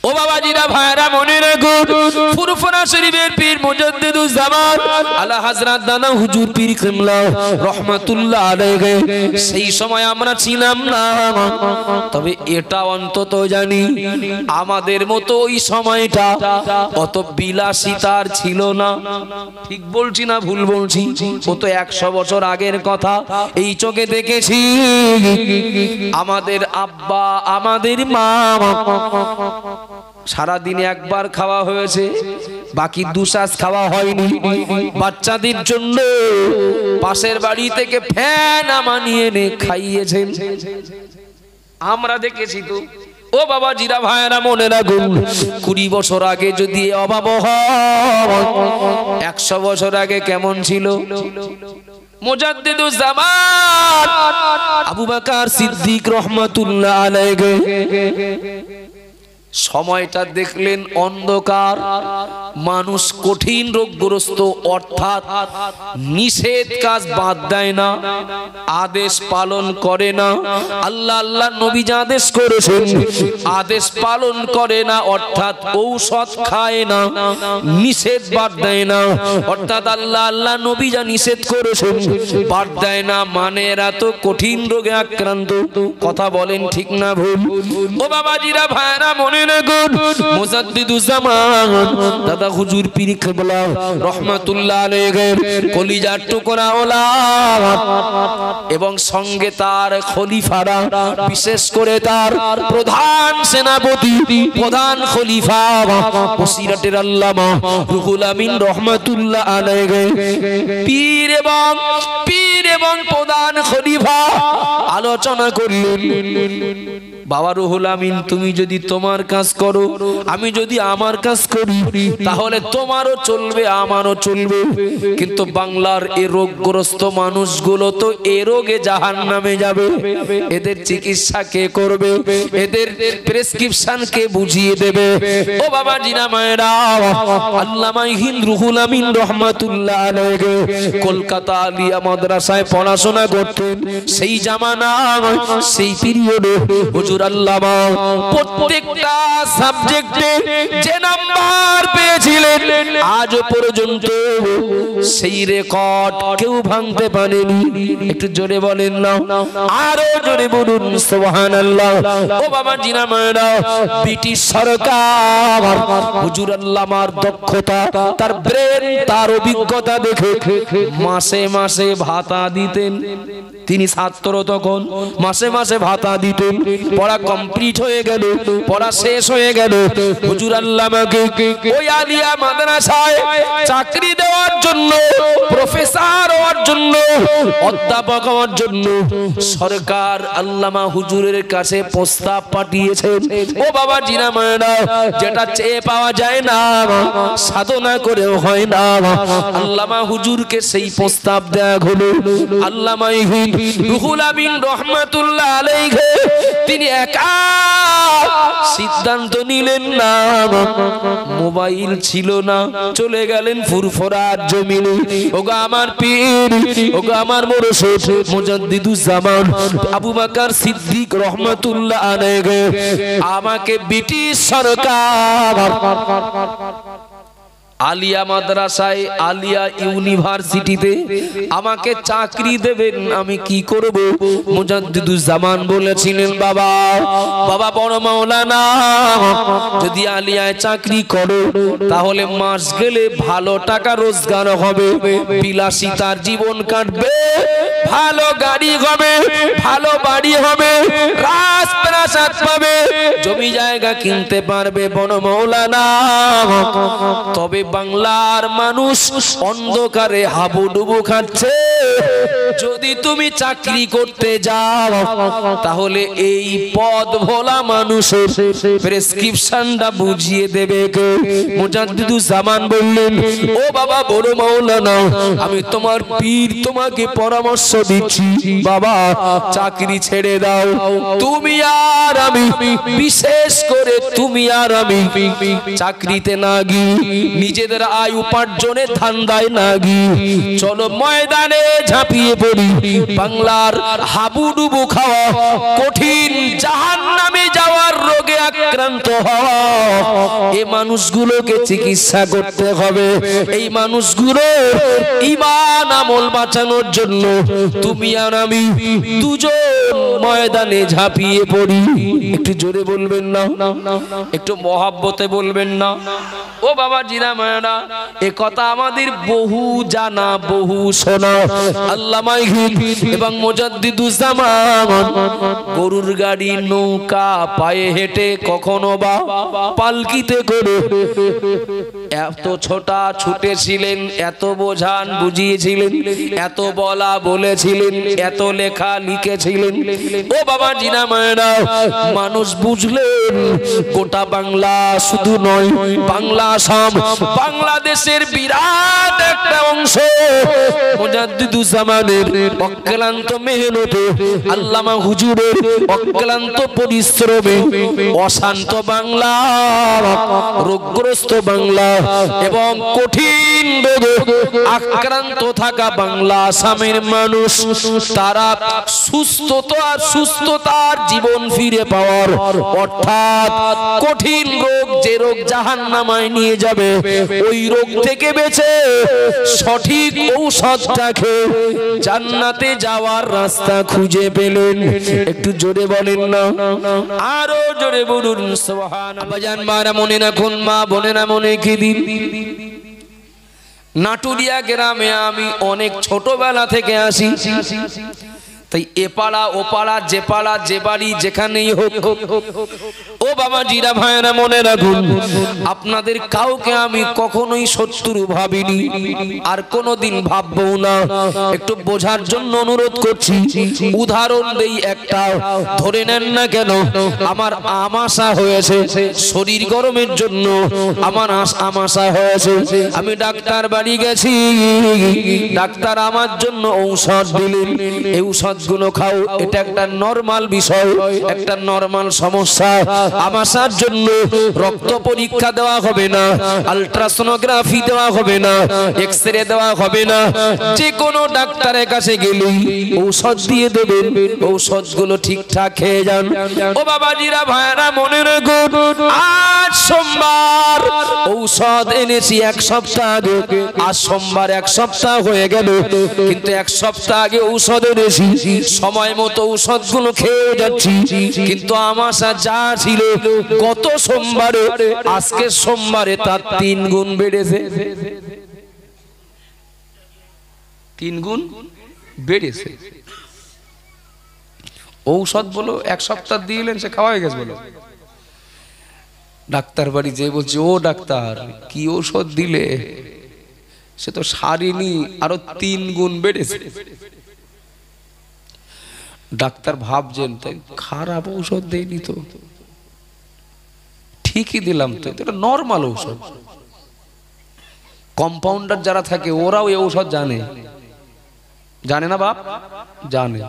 ও বাবাজিরা ভাইরা মনে রাখুন, ফুরফুরা শরীফের পীর মুজাদ্দিদুজ জামান আলা হযরত দাদা হুজুর পীর কিবলা রাহমাতুল্লাহ আলাইহি, সেই সময় আমরা ছিলাম না, তবে এটা অন্তত জানি আমাদের মতো ওই সময়টা অত বিলাসিতার ছিল না। ঠিক বলছি না ভুল বলছি? ও তো 100 বছর আগের কথা, এই চোখে দেখেছি। আমাদের আব্বা আমাদের মা সারাদিনে একবার খাওয়া হয়েছে, বাকি দুশ্বাস খাওয়া হয়নি। বাচ্চাদের জন্য পাশের বাড়ি থেকে ফ্যান মানিয়ে এনে খাইয়েছেন, আমরা দেখেছি তো। ও বাবা জিরা ভাইরা মনে রাখুন, 20 বছর আগে যদি অভাব হয়, 100 বছর আগে কেমন ছিল? মুজাদ্দিদুজ জামান আবু বকর সিদ্দিক রাহমাতুল্লাহ আলাইহি সময়টা দেখলেন অন্ধকার, মানুষ কঠিন রোগগ্রস্ত, অর্থাৎ নিষেধ কাজ বাদ দেয় না, আদেশ পালন করে না। আল্লাহ আল্লাহ নবী যা আদেশ করেছেন আদেশ পালন করে না, অর্থাৎ ঔষধ খায় না, নিষেধ বাদ দেয় না, অর্থাৎ আল্লাহ আল্লাহ নবী যা নিষেধ করেছেন বাদ দেয় না, মানে এরা তো কঠিন রোগে আক্রান্ত। কথা বলেন ঠিক না ভুল? ও বাবাজিরা ভাইরা মনে রাখুন, মুজাদ্দিদুজ জামান দাদা হুজুর পীর কিবলা রাহমাতুল্লাহ আলাইহি কলিজার টুকরা ওলাদ এবং সঙ্গে তার খলিফারা, বিশেষ করে তার প্রধান সেনাপতি, প্রধান খলিফা বসিরতের আল্লামা রুহুল আমিন রাহমাতুল্লাহ আলাইহি, পীর এবং প্রধান খলিফা আলোচনা করলেন। বাবা রুহুল আমিন, তুমি যদি তোমার কাজ করো, আমি যদি আমার কাজ করি, তাহলে তোমারও চলবে আমারও চলবে, কিন্তু বাংলার এই রোগগ্রস্ত মানুষগুলো তো এ রোগে জাহান্নামে যাবে, এদের চিকিৎসা কে করবে, এদের প্রেসক্রিপশন কে বুঝিয়ে দেবে? ও বাবা জিনা মায়েরা, আল্লামা হিন্দ রুহুল আমিন রাহমাতুল্লাহ আলাইহি কলকাতা আলিয়া মাদ্রাসায় পড়াশোনা করতেন। সেই জামানা, সেই পিরিয়ডে হুজুর আল্লামা প্রত্যেকটা সাবজেক্টে যে নাম্বার পেয়েছিলেন, আজ পর্যন্ত সেই রেকর্ড কেউ ভাঙতে পারেনি। একটু জোরে বলেন না, আরো জোরে বলুন সুবহানাল্লাহ। ও বাবা জিনা মায়েরা, ব্রিটিশ সরকার হুজুর আল্লামার দক্ষতা, তার ব্রেন, তার অভিজ্ঞতা দেখে মাসে মাসে ভাতা দিতেন। তিনি ছাত্র তখন, মাসে মাসে ভাতা দিতেন। পড়া কমপ্লিট হয়ে গেল, পড়া শেষ হয়ে গেল, হুজুর আল্লামাকে ওই আলিয়া মাদ্রাসায় চাকরি দেওয়ার জন্য, প্রফেসর হওয়ার জন্য, অধ্যাপক হওয়ার জন্য সরকার আল্লামা হুজুরের কাছে প্রস্তাব পাঠিয়েছেন। ও বাবা জিনা মায়েরা, যেটা চেয়ে পাওয়া যায় না, সাধনা করেও হয় না, আল্লামা হুজুরকে সেই প্রস্তাব দেয়া হলো। আল্লামা রুহুল আমিন রাহমাতুল্লাহ আলাইহি তিনি একা সিদ্ধান্ত নিলেন না, মোবাইল ছিল না, চলে গেলেন ফুরফুরার জমিনে। ওগো আমার পীর, ওগো আমার মুর্শিদ মুজাদ্দিদুজ জামান আবু বকর সিদ্দিক রাহমাতুল্লাহ আলাইহি আমাকে ব্রিটিশ সরকার আলিয়া মাদ্রাসায়, আলিয়া ইউনিভার্সিটিতে আমাকে চাকরি দেবেন, আমি কি করব? মুজাদ্দিদুজ জামান বলেছিলেন, বাবা বড় মাওলানা, যদি আলিয়ায় চাকরি করো তাহলে মাস গেলে ভালো টাকা রোজগার হবে, বিলাসিতার জীবন কাটবে, ভালো গাড়ি হবে, ভালো বাড়ি হবে, রাজপ্রাসাদ পাবে, জমি জায়গা কিনতে পারবে বড় মাওলানা। তবে বাংলার মানুষ অন্ধকারে হাবুডুবু খাচ্ছে, যদি তুমি চাকরি করতে যাও তাহলে এই পদ ভোলা মানুষের প্রেসক্রিপশনটা বুঝিয়ে দেবে কে? মুজাদ্দিদুজ জামান বললেন, ও বাবা বড় মাওলানা, আমি তোমার পীর, তোমাকে পরামর্শ দিচ্ছি, বাবা চাকরি ছেড়ে দাও, তুমি আর আমি, বিশেষ করে তুমি আর আমি চাকরিতে না গিয়ে নিজেদের আয় উপার্জনের ধান্দায় না গিয়ে চলো ময়দানে ঝাঁপিয়ে পড়ি। বাংলার হাবুডুবু খাওয়া কঠিন জাহান্নামে যাওয়ার রোগে আক্রান্ত হওয়া, এই মানুষগুলোকে চিকিৎসা করতে হবে। এই মানুষগুলো ঈমান আমল বাঁচানোর জন্য তুমি আর আমি দুজন ময়দানে ঝাঁপিয়ে পড়ি। একটু জোরে বলবেন না, একটু মহাব্বতে বলবেন না। ও বাবা জিরা মায়েরা, এ কথা আমাদের বহু জানা বহু শোনা। আল্লামা এবং মুজাদ্দিদুজ্জামান গরুর গাড়ি, নৌকা, পায়ে হেঁটে, কখনো বা পালকিতে করে এত ছোটা ছুটেছিলেন, এত বোঝান বুঝিয়েছিলেন, এত বলা বলেছিলেন, এত লেখা লিখেছিলেন। ও বাবা জিনা মায়েরা, মানুষ বুঝলেন গোটা বাংলা শুধু নয়, বাংলা আসাম, বাংলাদেশের বিরাট একটা অংশ মুজাদ্দিদুজ্জামানের অক্লান্ত মেহনতে, আল্লামা হুজুরের অক্লান্ত পরিশ্রমে অশান্ত বাংলা, রোগগ্রস্ত বাংলা এবং কঠিন রোগে আক্রান্ত থাকা বাংলা আসামের মানুষ, তারা সুস্থতার জীবন ফিরে পাওয়ার, অর্থাৎ কঠিন রোগ, যে রোগ জাহান্নামায় নিয়ে যাবে, ওই রোগ থেকে বেঁচে সঠিক ঔষধটা খেয়ে জান্নাতে যাওয়ার রাস্তা খুঁজে পেলেন। একটু জোরে বলেন না, আরো জোরে বলুন সুবহানাল্লাহ। আব্বাজান মারা মনে রাখুন, মা বোনেরা মনে কি দিন, নাটুরিয়া গ্রামে আমি অনেক ছোটবেলা থেকে আসি। তাই এপাড়া ওপাড়া, যে পাড়া যে বাড়ি যেখানেই হোক, ও বাবা জিরা ভাইরা মনে রাখুন, আপনাদের কাউকে আমি কখনোই শত্রু ভাবিনি, আর কোনোদিন ভাববো না। একটু বোঝার জন্য অনুরোধ করছি। উদাহরণ দেই একটা, ধরে নেন না কেন, আমার আমাশা হয়েছে, শরীর গরমের জন্য আমার আমাশা হয়েছে, আমি ডাক্তার বাড়ি গেছি, ডাক্তার আমার জন্য ঔষধ দিলেন, এই ঔষধ গুলো খাও, এটা একটা নরমাল বিষয়, একটা নরমাল সমস্যা। আমাশার জন্য রক্ত পরীক্ষা দেওয়া হবে না, আলট্রাসোনোগ্রাফি দেওয়া হবে না, এক্সরে দেওয়া হবে না, যে কোনো ডাক্তারের কাছে গেলেই ঔষধ দিয়ে দেবেন, ঔষধগুলো ঠিকঠাক খেয়ে যান। ও বাবাজিরা ভাইরা মনে রাখুন, আজ সোমবার, ঔষধ এনেছি এক সপ্তাহ আগে, আজ সোমবার 1 সপ্তাহ হয়ে গেল, কিন্তু 1 সপ্তাহ আগে ঔষধ এনেছি, সময় মতো ঔষধগুলো খেয়ে যাচ্ছি, কিন্তু আমাশা যা ছিল গত সোমবারে, আজকে সোমবারে তার 3 গুণ বেড়েছে। 3 গুণ বেড়েছে। ঔষধ বলো 1 সপ্তাহ দিলেন, সে খাওয়া হয়ে গেছে বলো। ডাক্তার বাড়ি যে বলছে, ও ডাক্তার কি ঔষধ দিলে, সে তো সারিনি, আরো 3 গুণ বেড়েছে। ডাক্তার ভাবছেন, তাই খারাপ ঔষধ দেয়নি তো, ঠিকই দিলাম তো, এটা নরমাল ঔষধ। কম্পাউন্ডার যারা থাকে ওরাও এই ঔষধ জানে, জানে না বাপ, জানে।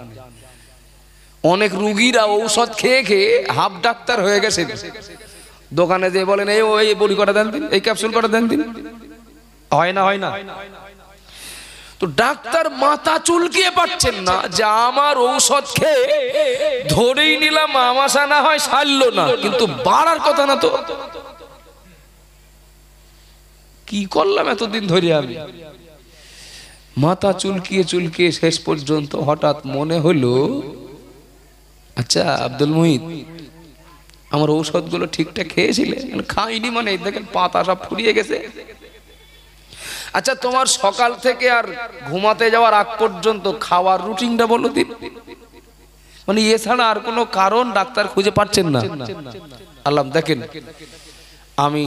অনেক রুগীরা ঔষধ খেয়ে খেয়ে হাফ ডাক্তার হয়ে গেছে, দোকানে যে বলেন এই ওই বড়ি কটা দেন দিন, এই ক্যাপসুল কটা দেন দিন, হয় না, হয় না। তো ডাক্তার মাথা চুলকিয়ে পাচ্ছেন না যে আমার ঔষধ খেয়ে ধরেই নিলাম আমাশা না হয় সারলো না, কিন্তু বাড়ার কথা না তো, কি করলাম এতদিন ধরে আমি। মাথা চুলকিয়ে চুলকিয়ে শেষ পর্যন্ত হঠাৎ মনে হলো, আচ্ছা আব্দুল মুহিত, আমার ঔষধগুলো ঠিকঠাক খেয়েছিলে? খাইনি মানে দেখেন পাতা সব ফুরিয়ে গেছে। আচ্ছা তোমার সকাল থেকে আর ঘুমাতে যাওয়ার আগ পর্যন্ত খাওয়ার রুটিনটা বলো দিন, মানে এছাড়া আর কোনো কারণ ডাক্তার খুঁজে পাচ্ছেন না। আল্লাহ দেখেন, আমি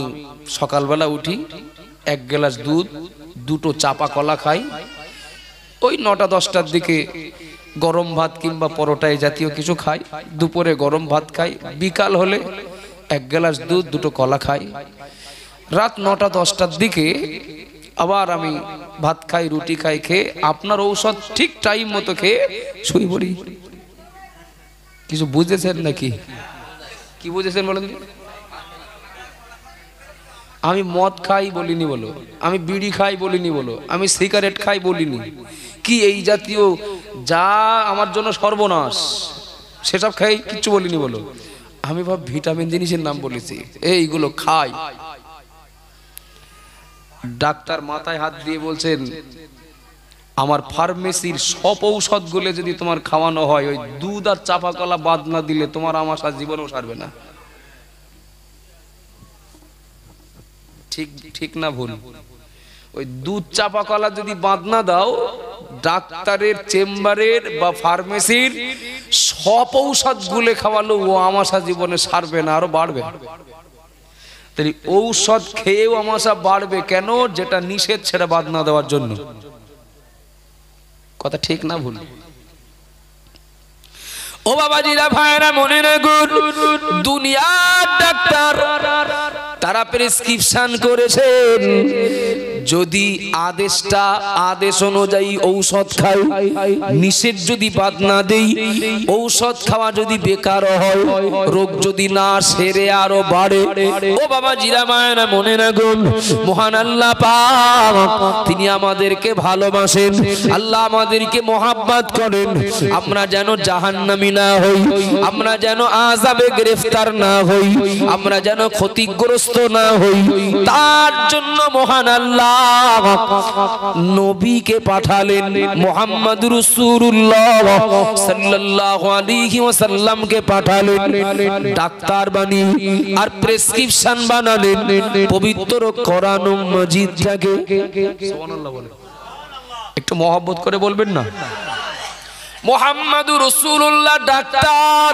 সকালবেলা উঠি, 1 গ্লাস দুধ, 2টো চাপা কলা খাই, ওই 9টা-10টার দিকে গরম ভাত কিংবা পরোটা জাতীয় কিছু খাই, দুপুরে গরম ভাত খাই, বিকাল হলে 1 গ্লাস দুধ, 2টো কলা খাই, রাত 9টা-10টার দিকে আবার আমি ভাত খাই, রুটি খাই, খেয়ে আপনার ঔষধ ঠিক টাইম মতো খেয়ে শুয়ে পড়ি। কিছু বুঝেছেন নাকি? কি বুঝেছেন বলেন? আমি মদ খাই বলিনি বলো, আমি বিড়ি খাই বলিনি বলো, আমি সিগারেট খাই বলিনি, কি এই জাতীয় যা আমার জন্য সর্বনাশ সেসব খাই কিচ্ছু বলিনি বলো। আমি ভাব ভিটামিন জিনিসের নাম বলেছি, এইগুলো খাই। ডাক্তার মাথায় হাত দিয়ে বলছেন আমার ফার্মেসির সব ঔষধগুলো যদি তোমার খাওয়ানো হয়, ওই দুধ আর চাপা কলা বাদ না দিলে তোমার আমাশা জীবনেও সারবে না। ঠিক ঠিক না ভুল? ওই দুধ চাপা কলা যদি বাদ না দাও, ডাক্তারের চেম্বারের বা ফার্মেসির সব ঔষধ গুলে খাওয়ালো ও আমাশা জীবনে সারবে না, আরো বাড়বে। তাই ঔষধ খেয়েও আমাশা বাড়বে কেন? যেটা নিষেধ সেটা বাদ না দেওয়ার জন্য। কথা ঠিক না ভুল? ও বাবাজিরা, ভাইরা, মনে রাখুন, দুনিয়ার ডাক্তার তারা প্রেসক্রিপশন করেছেন, যদি আদেশটা আদেশ অনুযায়ী ঔষধ খাই, নিষেধ যদি বাদ না দেই, ঔষধ খাওয়া যদি বেকার হয়, রোগ যদি না সেরে আরো বাড়ে। ও বাবা জিরা মায়েরা, মনে রাখুন, মহান আল্লাহ পাক তিনি আমাদেরকে ভালোবাসেন, আল্লাহ আমাদেরকে মহাব্বত করেন। আমরা যেন জাহান্নামী না হই, আমরা যেন আযাবে গ্রেফতার না হই, আমরা যেন ক্ষতিগ্রস্ত না হই, তার জন্য মহান আল্লাহ নবীকে পাঠালেন, মুহাম্মদুর রাসূলুল্লাহ সাল্লাল্লাহু আলাইহি ওয়াসাল্লামকে পাঠালেন ডাক্তার বানিয়ে, আর প্রেসক্রিপশন বানালেন পবিত্র কোরআন মাজিদটাকে। সুবহানাল্লাহ বলে, একটু মহব্বত করে বলবেন না? মুহাম্মদুর রাসূলুল্লাহ ডাক্তার,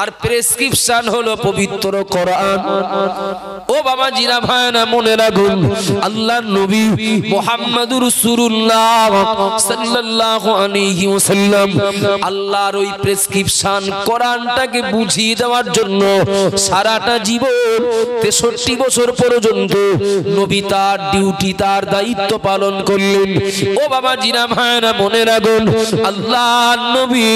আর প্রেসক্রিপশন হলো পবিত্র কোরআন। ও বাবা জিরা ভাইনা, মনে রাখুন, আল্লাহর নবী মুহাম্মদুর রাসূলুল্লাহ সাল্লাল্লাহু আলাইহি ওয়াসাল্লাম আল্লাহর ওই প্রেসক্রিপশন কোরআনটাকে বুঝিয়ে দেওয়ার জন্য সারাটা জীবন 63 বছর পর্যন্ত নবী তার ডিউটি, তার দায়িত্ব পালন করলেন। ও বাবা জিরা ভাইনা, মনে রাখুন, আল্লাহর নবী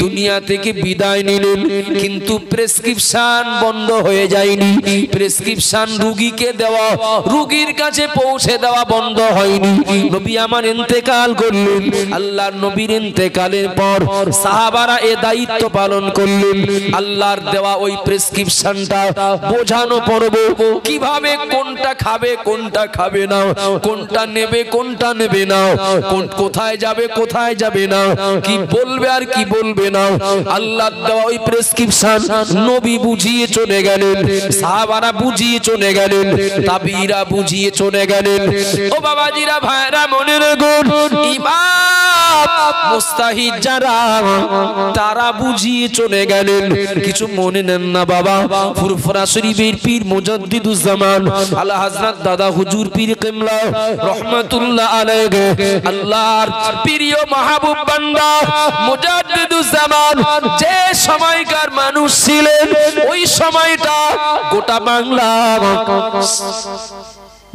দুনিয়া থেকে বিদায় নিলেন, কিন্তু প্রেসক্রিপশন বন্ধ হয়ে যায়নি। প্রেসক্রিপশন রোগীকে দেওয়া, রোগীর কাছে পৌঁছে দেওয়া বন্ধ হয়নি। নবী আমার ইন্তেকাল করলেন, আল্লাহর নবীর ইন্তেকালের পর সাহাবারা এ দায়িত্ব পালন করলেন, আল্লাহর দেওয়া ওই প্রেসক্রিপশনটা বোঝানো পড়ব, কিভাবে কোনটা খাবে কোনটা খাবে না, কোনটা নেবে কোনটা নেবে না, কোথায় যাবে কোথায় যাবে না, কি বলবে আর কি বলবে না। আল্লাহর দেওয়া ওই প্রেসক্রিপশন নবী বুঝিয়ে চলে গেলেন, সাহাবারা বুঝিয়ে চলে গেলেন, তাবিরা বুঝিয়ে চলে গেলেন। ও বাবাজিরা, ভাইরা, মনে রাখুন, ইমাম মুস্তাহিদ যারা তারা বুঝিয়ে চলে গেলেন। কিছু মনে নেন না বাবা, ফুরফুরা শরীফের পীর মুজাদ্দিদুজ্জামান আলা হযরত দাদা হুজুর পীর কিবলা রাহমাতুল্লাহ আলাইহি, আল্লাহর প্রিয় মাহবুব বান্দা মুজাদ্দিদুজ্জামান যে সময়কার মানুষ ছিলেন, ওই সময়টা গোটা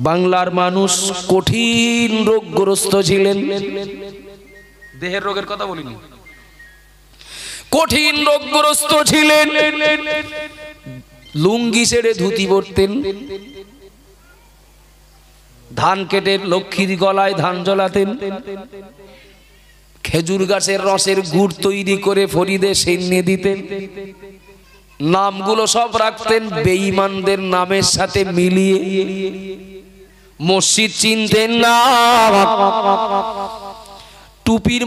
বাংলার মানুষ কঠিন রোগগ্রস্ত ছিলেন। দেহের রোগের কথা বলিনি, কঠিন রোগগ্রস্ত ছিলেন। লুঙ্গি ছেড়ে ধুতি পরতেন, ধান কেটে লক্ষ্মীর গলায় ধান জ্বলাতেন, খেজুর গাছের রসের গুড় তৈরি করে ফরিদে সেন্নে দিতেন, নামগুলো সব রাখতেন বেঈমানদের নামের সাথে মিলিয়ে। মসজিদ চিনতেন না, টুপির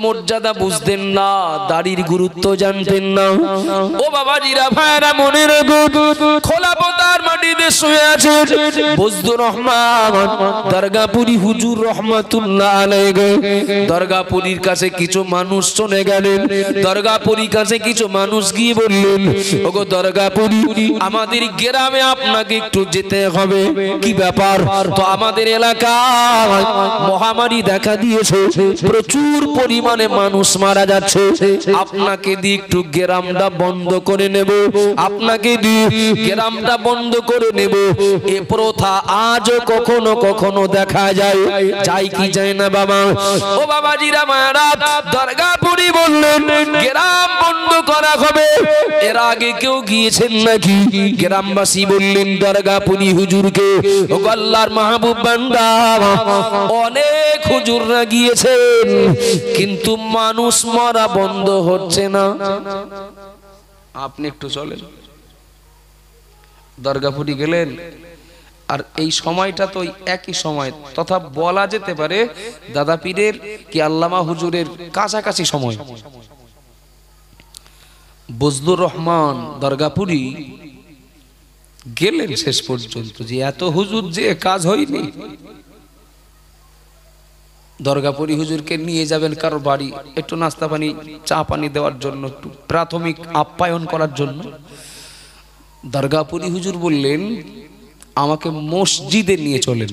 মর্যাদা বুঝতেন না, দাড়ির গুরুত্ব জানতেন না। ও বাবাজিরা, ভাইরা, মনে রাখুন, খোলাপতার মাটিতে শুয়ে আছে বজলুর রহমান দরগাপুরি হুজুর রহমাতুল্লাহ আলাইহি। দরগাপুরির কাছে কিছু মানুষ চলে গেলেন, দরগাপুরির কাছে কিছু মানুষ গিয়ে বললেন, ওগো দরগাপুরি, আমাদের গ্রামে আপনাকে একটু যেতে হবে। কি ব্যাপার? তো আমাদের এলাকায় মহামারী দেখা দিয়েছে, প্রচুর পরিমাণে মানুষ মারা যাচ্ছে, আপনাকে দিয়ে একটু গ্রামটা বন্ধ করে নেব, আপনাকে দিয়ে গ্রামটা বন্ধ করে নেব। এ প্রথা আজও কখনো কখনো দেখা যায়, যাই কি যায় না বাবা? ও বাবাজিরা, মায়েরা, দরগাপুরি বললেন গ্রাম বন্ধ করা হবে। এর আগে কেউ গিয়েছেন নাকি? গ্রামবাসী বললেন দরগাপুরি হুজুরকে, ও আল্লাহর মাহবুব বান্দা, অনেক হুজুররা গিয়েছেন, কিন্তু মানুষ মরা বন্ধ হচ্ছে না। আপনি একটু চলেন। দরগাপুরি গেলেন, আর এই সময়টা তো একই সময়, তথা বলা যেতে পারে দাদা পীরের কি আল্লামা হুজুরের কাছাকাছি সময়। বজলুর রহমান দরগাপুরি গেলেন শেষ পর্যন্ত, যে এত হুজুর যে কাজ হয়নি। দরগাপুরি হুজুরকে নিয়ে যাবেন কারো বাড়ি, একটু নাস্তা পানি চা পানি দেওয়ার জন্য, একটু প্রাথমিক আপ্যায়ন করার জন্য। দরগাপুরি হুজুর বললেন, আমাকে মসজিদে নিয়ে চলেন।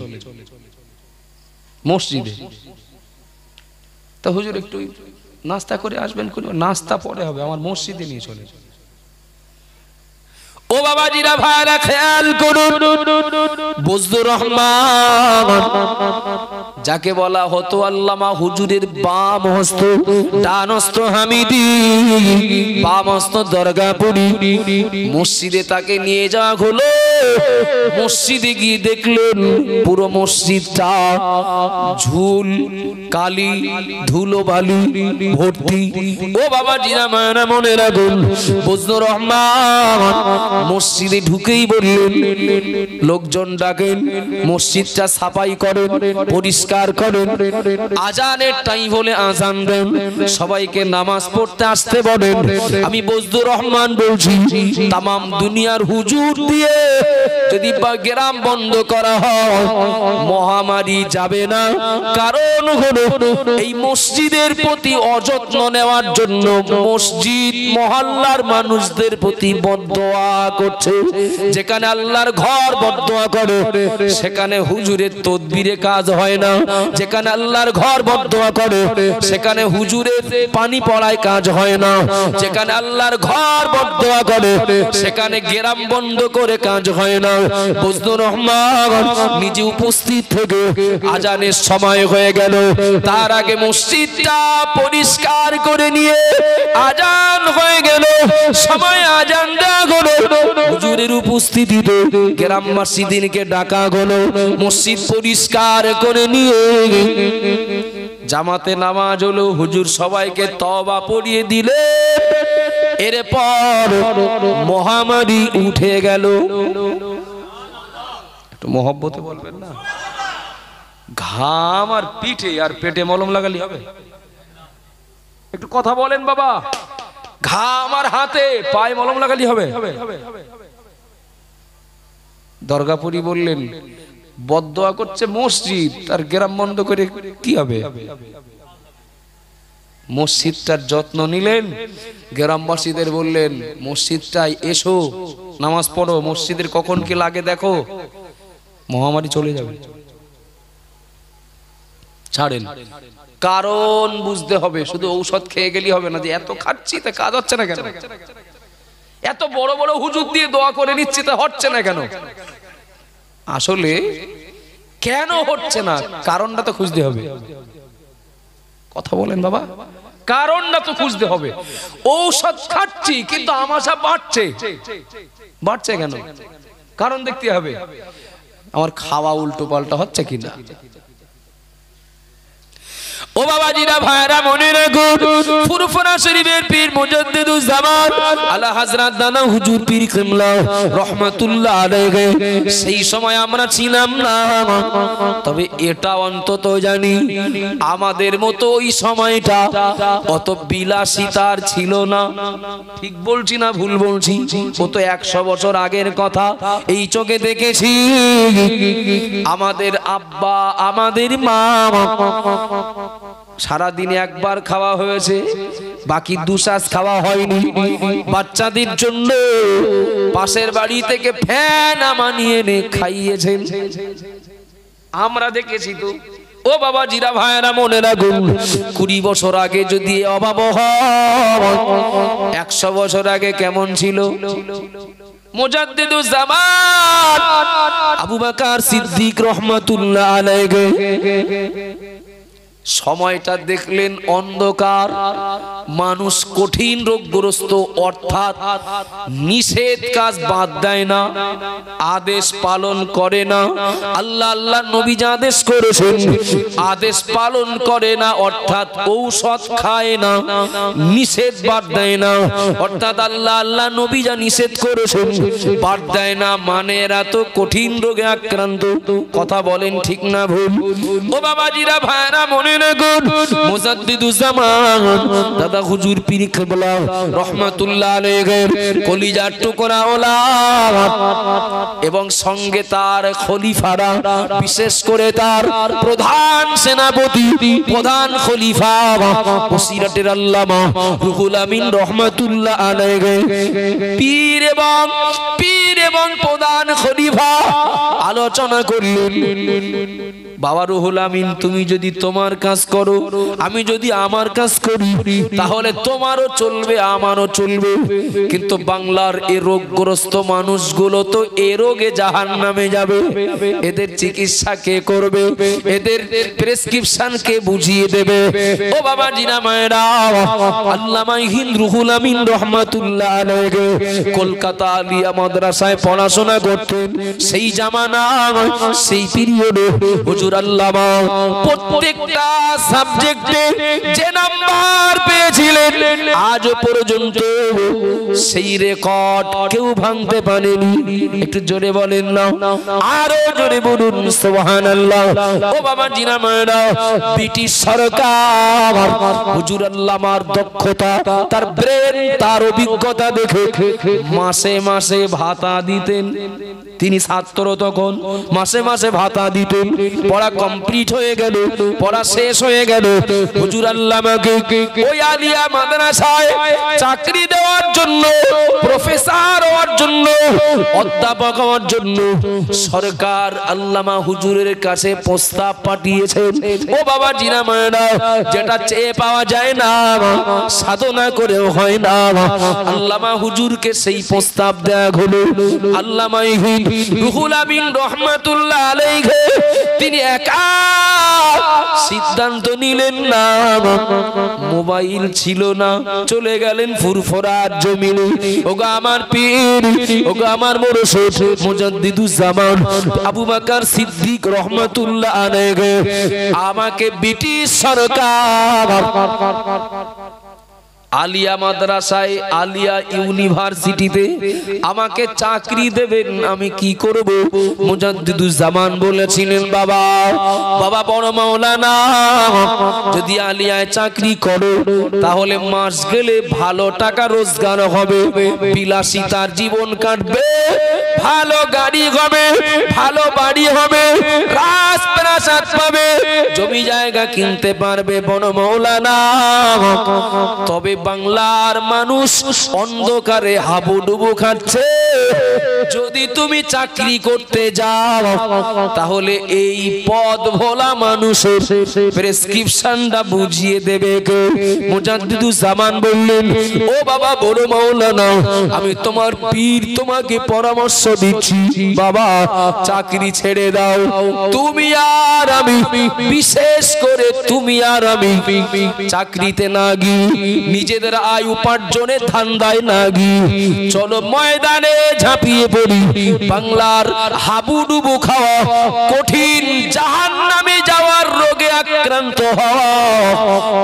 মসজিদে তা হুজুর একটু নাস্তা করে আসবেন, নাস্তা পরে হবে, আমার মসজিদে নিয়ে চলেন। ও বাবাজিরা ভাইরা খেয়াল করুন, বজলুর রহমান যাকে বলা হতো আল্লামা হুজুরের বাম হস্ত, ডান হস্ত হামিদি, বাম হস্ত দরগাপুরি, মসজিদে তাকে নিয়ে যাওয়া হলো। মসজিদে গিয়ে দেখলেন পুরো মসজিদটা ঝুল কালি ধুলো বালি ভর্তি। ও বাবাজিরা মায়েরা মনে রাখুন, বজলুর রহমান মসজিদে ঢুকেই বললেন, লোকজন ডাকেন, মসজিদটা সাফাই করেন, পরিষ্কার করেন, আজানের টাইম হলে আজান দেন, সবাইকে নামাজ পড়তে আসতে বলেন। আমি বজলুর রহমান বলছি, তামাম দুনিয়ার হুজুর দিয়ে যদি গ্রাম বন্ধ করা হয় মহামারী যাবে না। কারণ হলো এই মসজিদের প্রতি অযত্ন নেওয়ার জন্য মসজিদ মহল্লার মানুষদের প্রতি বদদোয়া করছে। যেখানে আল্লাহর ঘর বদদোয়া করে সেখানে হুজুরের তদবিরে কাজ হয় না। যেখানে আল্লাহর ঘর বদদোয়া করে সেখানে হুজুরের পানি পড়ায় কাজ হয় না। যেখানে আল্লাহর ঘর বদদোয়া করে সেখানে গ্রাম বন্ধ করে কাজ হয় না। বজলুর রহমান নিজে উপস্থিত থেকে আজানের সময় হয়ে গেল, তার আগে মসজিদটা পরিষ্কার করে নিয়ে আজান হয়ে গেল, সময় আজান দেওয়া হলো। হুজুরের উপস্থিতিতে গ্রামবাসীদেরকে ডাকা হলো, মসজিদ পরিষ্কার করে নিয়ে জামাতে নামাজ হলো। হুজুর সবাইকে তওবা পড়িয়ে দিলে, এরপর মহামারী উঠে গেল। একটু মহব্বতে বলবেন না? ঘাম আর পিঠে আর পেটে মলম লাগালি হবে? একটু কথা বলেন বাবা। ঘাম আর হাতে পায়ে মলম লাগালি হবে? দরগাপুরি বললেন, বদদোয়া করছে মসজিদ, আর গ্রাম বন্ধ করে কি হবে? মসজিদটার যত্ন নিলেন। গ্রামবাসীদের বললেন, মসজিদটাই এসো, নামাজ পড়ো, মসজিদের কখন কি লাগে দেখো, মহামারী চলে যাবে। ছাড়েন, কারণ বুঝতে হবে। শুধু ঔষধ খেয়ে গেলি হবে না, যে এত খাচ্ছি তা কাজ হচ্ছে না কেন, এত বড় বড় হুজুর দিয়ে দোয়া করে নিচ্ছি তা হচ্ছে না কেন। আসলে কেন হচ্ছে না, কারণটা তো খুঁজতে হবে। কথা বলেন বাবা, কারণটা তো খুঁজতে হবে। ঔষধ খাচ্ছি কিন্তু আমাশা বাড়ছে, বাড়ছে কেন? কারণ দেখতে হবে। আমার খাওয়া উল্টো পাল্টা হচ্ছে কিনা। ও বাবাজিরা ভাইরা মনে রাখুন, ফুরফুরা শরীফের পীর মুজাদ্দিদুজ জামান আলা হযরত দানা হুজুর পীর কিবলা রাহমাতুল্লাহ আলাইহি, সেই সময় আমরা ছিলাম না, তবে এটা অন্তত জানি আমাদের মতো ওই সময়টা অত বিলাসিতার ছিল না। ঠিক বলছি না ভুল বলছি? ও তো 100 বছর আগের কথা, এই চোখে দেখেছি। আমাদের আব্বা আমাদের মা সারা দিনে একবার খাওয়া হয়েছে, বাকি দুশ্বাস খাওয়া হয়নি। বাচ্চাদের জন্য পাশের বাড়ি থেকে ফ্যান মানিয়ে এনে খাইয়েছেন, আমরা দেখেছি তো। ও বাবা জিরা ভাইরা মনে রাখুন, 20 বছর আগে যদি অভাব হয়, 100 বছর আগে কেমন ছিল? মুজাদ্দিদুজ জামান আবু বকর সিদ্দিক রহমাতুল্লাহ আলাইহি সময়টা দেখলেন অন্ধকার, মানুষ কঠিন রোগগ্রস্ত, অর্থাৎ নিষেধ কাজ বাদ দেয় না, আদেশ পালন করে না। আল্লাহ আল্লাহ নবী যা আদেশ করেছেন আদেশ পালন করে না, অর্থাৎ ঔষধ খায় না, নিষেধ বাদ দেয় না, অর্থাৎ আল্লাহ আল্লাহ নবী যা নিষেধ করেছেন বাদ দেয় না, মানে এরা তো কঠিন রোগে আক্রান্ত। কথা বলেন ঠিক না ভুল? ও বাবাজিরা, ভাইরা, মনে রাখুন, মুজাদ্দিদুজ্জামান দাদা হুজুর পীর কেবলা রহমাতুল্লাহ আলাইহির কলিজার টুকরা ওলাদ এবং সঙ্গে তার খলিফারা, বিশেষ করে তার প্রধান সেনাপতি, প্রধান খলিফা বসিরাটের আল্লামা রুহুল আমিন রহমাতুল্লাহ আলাইহি পীর এবং প্রধান খলিফা আলোচনা করলেন। বাবা রুহুল আমিন, তুমি যদি তোমার কাজ করো, আমি যদি আমার কাজ করি, তাহলে তোমারও চলবে আমারও চলবে, কিন্তু বাংলার এই রোগগ্রস্ত মানুষগুলো তো এ রোগে জাহান্নামে যাবে, এদের চিকিৎসা কে করবে, এদের প্রেসক্রিপশন কে বুঝিয়ে দেবে? ও বাবা জিনা মায়েরা, আল্লামা হিন্দ রুহুল আমিন রহমাতুল্লাহ আলাইহি কলকাতা আলিয়া মাদ্রাসায় পড়াশোনা করতেন। সেই জামানা, সেই পিরিয়ডে হুজুর আল্লামা প্রত্যেকটা সাবজেক্টে যে নাম্বার পেয়েছিলেন, আজ পর্যন্ত সেই রেকর্ড কেউ ভাঙতে পারেনি। একটু জোরে বলেন না, আরো জোরে বলুন সুবহানাল্লাহ। ও বাবা জিনা মায়েরা, ব্রিটিশ সরকার হুজুর আল্লামার দক্ষতা, তার ব্রেন, তার অভিজ্ঞতা দেখে মাসে মাসে ভাতা দিতেন। তিনি ছাত্র তখন, মাসে মাসে ভাতা দিতেন। পড়া কমপ্লিট হয়ে গেল, পড়া শেষ হয়ে গেল, হুজুর আল্লামাকে ওই আলিয়া মাদ্রাসায় চাকরি দেওয়ার জন্য, প্রফেসর হওয়ার জন্য, অধ্যাপক হওয়ার জন্য সরকার আল্লামা হুজুরের কাছে প্রস্তাব পাঠিয়েছেন। ও বাবা জিনা মায়েরা, যেটা চেয়ে পাওয়া যায় না, সাধনা করেও হয় না, আল্লামা হুজুরকে সেই প্রস্তাব দেয়া হলো। আল্লামা রুহুল আমিন রহমাতুল্লাহ আলাইহি তিনি একা সিদ্ধান্ত নিলেন না, মোবাইল ছিল না, চলে গেলেন ফুরফুরার জমিনে। ওগো আমার পীর, ওগো আমার মুর্শিদ মুজাদ্দিদুজ্জামান আবু বকর সিদ্দিক রহমাতুল্লাহ আলাইহি আমাকে ব্রিটিশ সরকার আলিয়া মাদ্রাসায়, আলিয়া ইউনিভার্সিটিতে আমাকে চাকরি দেবেন, আমি কি করব? মুজাদ্দিদুজ্জামান বলেছিলেন, বাবা বড় মাওলানা, যদি আলিয়ায় চাকরি করো তাহলে মাস গেলে ভালো টাকা রোজগার হবে, বিলাসিতার জীবন কাটবে, ভালো গাড়ি হবে, ভালো বাড়ি হবে, রাজপ্রাসাদ পাবে, জমি জায়গা কিনতে পারবে বড় মাওলানা। তবে বাংলার মানুষ অন্ধকারে হাবুডুবু খাচ্ছে, যদি তুমি চাকরি করতে যাও তাহলে এই পদ ভোলা মানুষের প্রেসক্রিপশনটা বুঝিয়ে দেবে কে? মুজাদ্দিদুজ্জামান বললেন, ও বাবা বড় মাওলানা, আমি তোমার পীর, তোমাকে পরামর্শ দিচ্ছি, বাবা চাকরি ছেড়ে দাও, তুমি আর আমি, বিশেষ করে তুমি আর আমি চাকরিতে না গিয়ে নিজেদের আয় উপার্জনের ধান্দায় না গিয়ে চলো ময়দানে ঝাঁপিয়ে পড়ি। বাংলার হাবুডুবু খাওয়া, কঠিন জাহান্নামে যাওয়ার রোগে আক্রান্ত হওয়া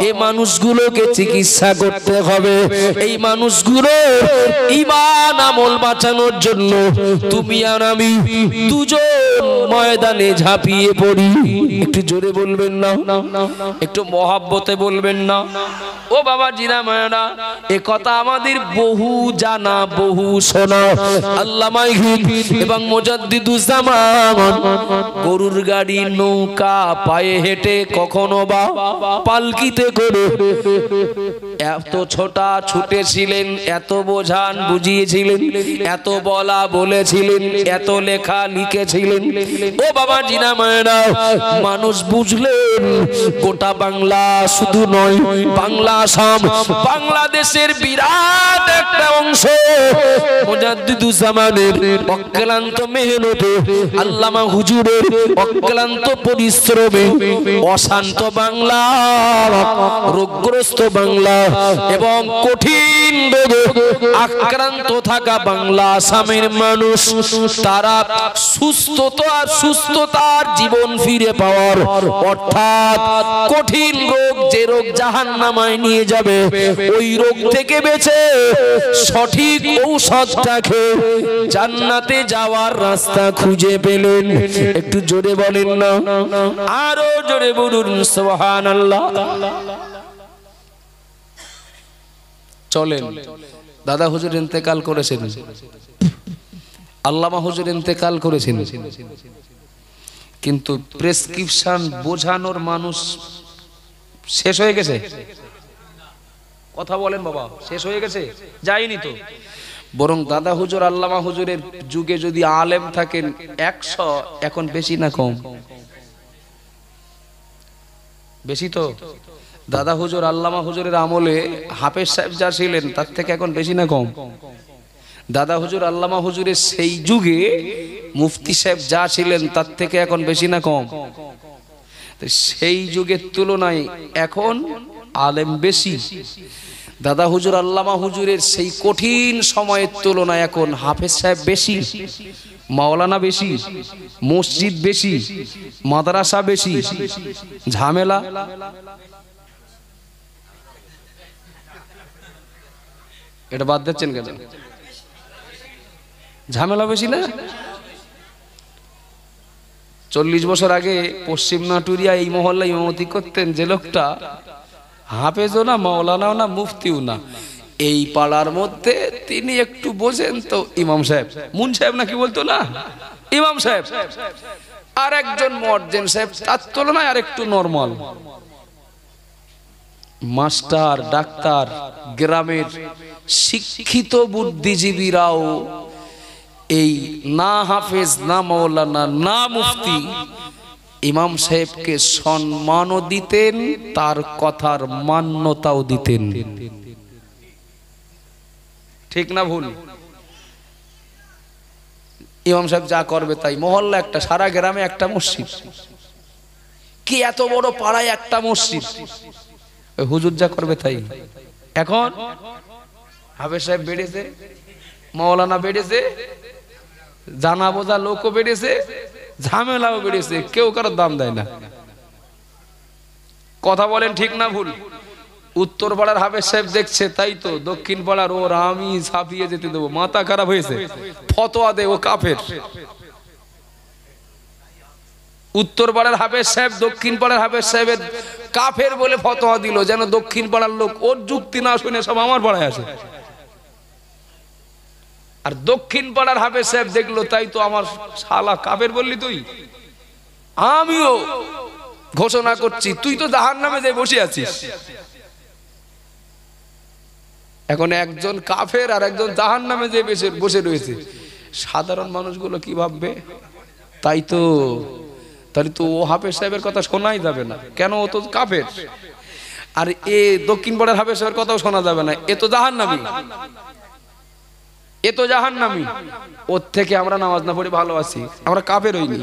এই মানুষগুলোকে চিকিৎসা করতে হবে। এই মানুষগুলো ঈমান আমল বাঁচানোর জন্য তুমি আর আমি দুজন ময়দানে ঝাঁপিয়ে পড়ি। একটু জোরে বলবেন না, একটু মহাব্বতে বলবেন না? ও বাবা জিনা মায়েরা, এ কথা আমাদের বহু জানা, বহু শোনা। আল্লামা এবং মুজাদ্দিদুজ্জামান গরুর গাড়ি, নৌকা, পায়ে হেঁটে, কখনো বা পালকিতে করে এত ছোটা ছুটেছিলেন, এত বোঝান বুঝিয়েছিলেন, এত বলা বলেছিলেন, এত লেখা লিখেছিলেন। ও বাবা জিনা মায়েরা, মানুষ বুঝলেন গোটা বাংলা শুধু নয়, বাংলা আসাম, বাংলাদেশের বিরাট একটা অংশ মুজাদ্দিদুজ্জামানের অক্লান্ত মেহনতে, আল্লামা হুজুরের অক্লান্ত পরিশ্রমে অশান্ত বাংলা, রোগগ্রস্ত বাংলা এবং কঠিন রোগে আক্রান্ত থাকা বাংলা আসামের মানুষ, তারা সুস্থতার জীবন ফিরে পাওয়ার, অর্থাৎ কঠিন রোগ, যে রোগ জাহান্নামায় নিয়ে যাবে, ওই রোগ থেকে বেঁচে সঠিক ঔষধটা খেয়ে জান্নাতে যাওয়ার রাস্তা খুঁজে পেলেন। একটু জোরে বলেন না, আরো জোরে বলুন সুবহানাল্লাহ। চলেন, দাদা হুজুর ইন্তেকাল করেছেন, আল্লামা হুজুর ইন্তেকাল করেছেন, কিন্তু প্রেসক্রিপশন বোঝানোর মানুষ শেষ হয়ে গেছে। কথা বলেন বাবা, শেষ হয়ে গেছে? যায়নি তো। বরং দাদা হুজুর আল্লামা হুজুরের যুগে যদি আলেম থাকেন 100, এখন বেশি না কম? বেশি তো। দাদা হুজুর আল্লামা হুজুরের আমলে হাফেজ সাহেব যা ছিলেন তার থেকে এখন বেশি না কম? দাদা হুজুর আল্লামা হুজুরের সেই যুগে মুফতি সাহেব যা ছিলেন তার থেকে এখন বেশি না কম? সেই যুগের তুলনায় এখন আলেম বেশি। দাদা হুজুর আল্লামা হুজুরের সেই কঠিন সময়ের তুলনায় এখন হাফেজ সাহেব বেশি, মাওলানা বেশি, মসজিদ বেশি, মাদ্রাসা বেশি। ঝামেলা এটা বাদ দিচ্ছেন কেন? ঝামেলা বেশি না? 40 বছর আগে পশ্চিম নাটুরিয়া এই মহল্লায় ইমামতি করতেন যে লোকটা, হাফেজও না, মাওলানাও না, মুফতিও না, এই পাড়ার মধ্যে তিনি একটু বোঝেন তো ইমাম সাহেব, মুন সাহেব নাকি বলতো না, ইমাম সাহেব, আর একজন মুয়াজ্জিন সাহেব, তার তুলনায় আর একটু নরমাল। মাস্টার, ডাক্তার, গ্রামের শিক্ষিত বুদ্ধিজীবীরাও এই না হাফেজ, না মাওলানা, না মুফতি ইমাম সাহেবকে সম্মানও দিতেন, তার কথার মান্যতাও দিতেন। ঠিক না ভুল? ইমাম সাহেব যা করবে তাই। মহল্লা একটা, সারা গ্রামে একটা মসজিদ, কি এত বড় পাড়ায় একটা মসজিদ, হুজুর যা করবে তাই। এখন হাফেজ সাহেব বেড়েছে, মাওলানা বেড়েছে, জানা বোঝা লোকও বেড়েছে, ঝামেলাও বেড়েছে, কেউ কারোর দাম দেয় না। কথা বলেন ঠিক না ভুল? উত্তর পাড়ার হাফেজ সাহেব দেখছে, তাই তো দক্ষিণ পাড়ার ওর আমি ছাপিয়ে যেতে দেবো, মাথা খারাপ হয়েছে, ফতোয়া দে, ও কাফের। উত্তর পাড়ার হাফেজ সাহেব দক্ষিণ পাড়ার হাফেজ সাহেবের কাফের বলে ফতোয়া দিল, যেন দক্ষিণ পাড়ার লোক ওর যুক্তি না শুনে সব আমার পাড়ায় আসে। আর দক্ষিণ পাড়ার হাফেজ সাহেব দেখলো, তাই তো আমার শালা কাফের বললি তুই, আমিও ঘোষণা করছি তুই তো জাহান্নামে যে বসে আছিস। এখন একজন কাফের আর একজন জাহান্নামে যে বসে রয়েছে, সাধারণ মানুষগুলো কি ভাববে? তাই তো, তাহলে তো ও হাফেজ সাহেবের কথা শোনাই যাবে না, কেন? ও তো কাফের। আর এ দক্ষিণ পাড়ার হাফেজ সাহেবের কথাও শোনা যাবে না, এ তো জাহান্নামী, এ তো জাহান্নামী। ওর থেকে আমরা নামাজ না পড়ে ভালো আছি, আমরা কাফের হইনি,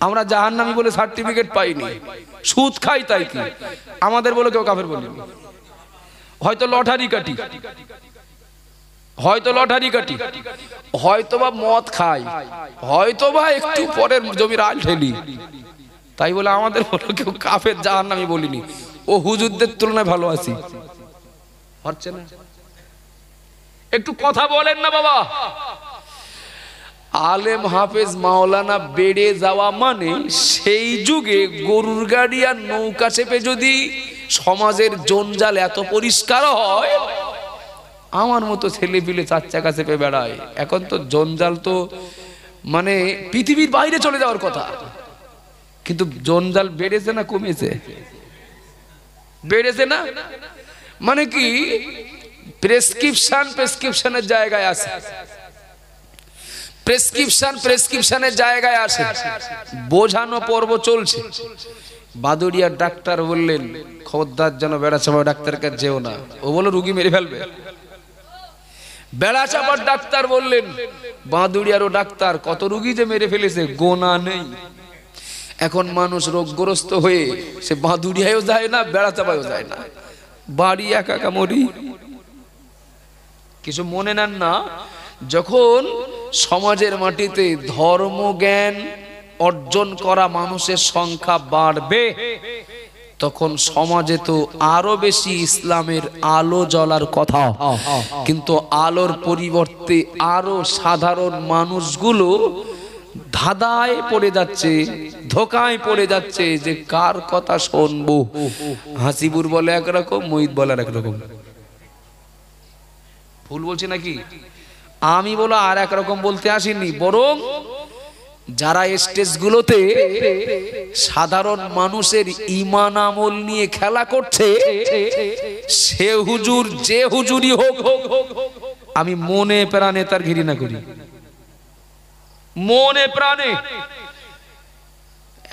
আমরা জাহান্নামী বলে সার্টিফিকেট পাইনি, সুদ খাই তাই কি আমাদের বলে কেউ কাফের বলিনি। হয়তো লটারি কাটি, হয়তো লটারি কাটি, হয়তো বা মদ খাই, হয়তো বা একটু পরের জমির আল ঠেলি, তাই বলে আমাদের বলে কেউ কাফের জাহান্নামী বলিনি। ও হুজুরদের তুলনায় ভালো আছি, হচ্ছে না? একটু কথা বলেন না বাবা। আলেম হাফেজ মাওলানা বেড়ে যাওয়া মানে সেই যুগে গরুর গাড়ি আর নৌকা চেপে যদি সমাজের জঞ্জাল এত পরিষ্কার হয়, আমার মতো ছেলে পিলে 4 চাকা চেপে বেড়ায়। এখন তো জঞ্জাল তো মানে পৃথিবীর বাইরে চলে যাওয়ার কথা, কিন্তু জঞ্জাল বেড়েছে না কমেছে? বেড়েছে না? মানে কি প্রেসক্রিপশনের জায়গায় আছে, প্রেসক্রিপশনের জায়গায় আছে, বোঝানো পর্ব চলছে। বাদুড়িয়ার ডাক্তার বললেন, খবরদার যেন বেড়াচাপা ডাক্তার কাছে যেও না, ও বলে রুগী মেরে ফেলবে। বেড়াচাপার ডাক্তার বললেন, বাদুড়িয়ারও ডাক্তার, কত রুগী যে মেরে ফেলেছে গোনা নেই। এখন মানুষ রোগগ্রস্ত হয়ে সে বাঁধুরিয়ায়ও যায় না, বেড়া চাপায়ও যায় না, বাড়ি একা একা মরি। কিছু মনে নেন না, যখন সমাজের মাটিতে ধর্মজ্ঞান অর্জন করা মানুষের সংখ্যা বাড়বে, তখন সমাজে তো আরো বেশি ইসলামের আলো জ্বলার কথা। কিন্তু আলোর পরিবর্তে আরো সাধারণ মানুষগুলো ধাঁধায় পড়ে যাচ্ছে, ধোকায় পড়ে যাচ্ছে যে কার কথা শুনবো। হাসিবুর বলে একরকম, মহিত বলে একরকম। ভুল বলছি নাকি? আমি বলো আর একরকম বলতে আসিনি, বরং যারা স্টেজগুলোতে সাধারণ মানুষের ঈমান আমল নিয়ে খেলা করছে, সে হুজুর যে হুজুরই হোক, আমি মনে প্রাণে তার ঘৃণা করি, মনে প্রাণে।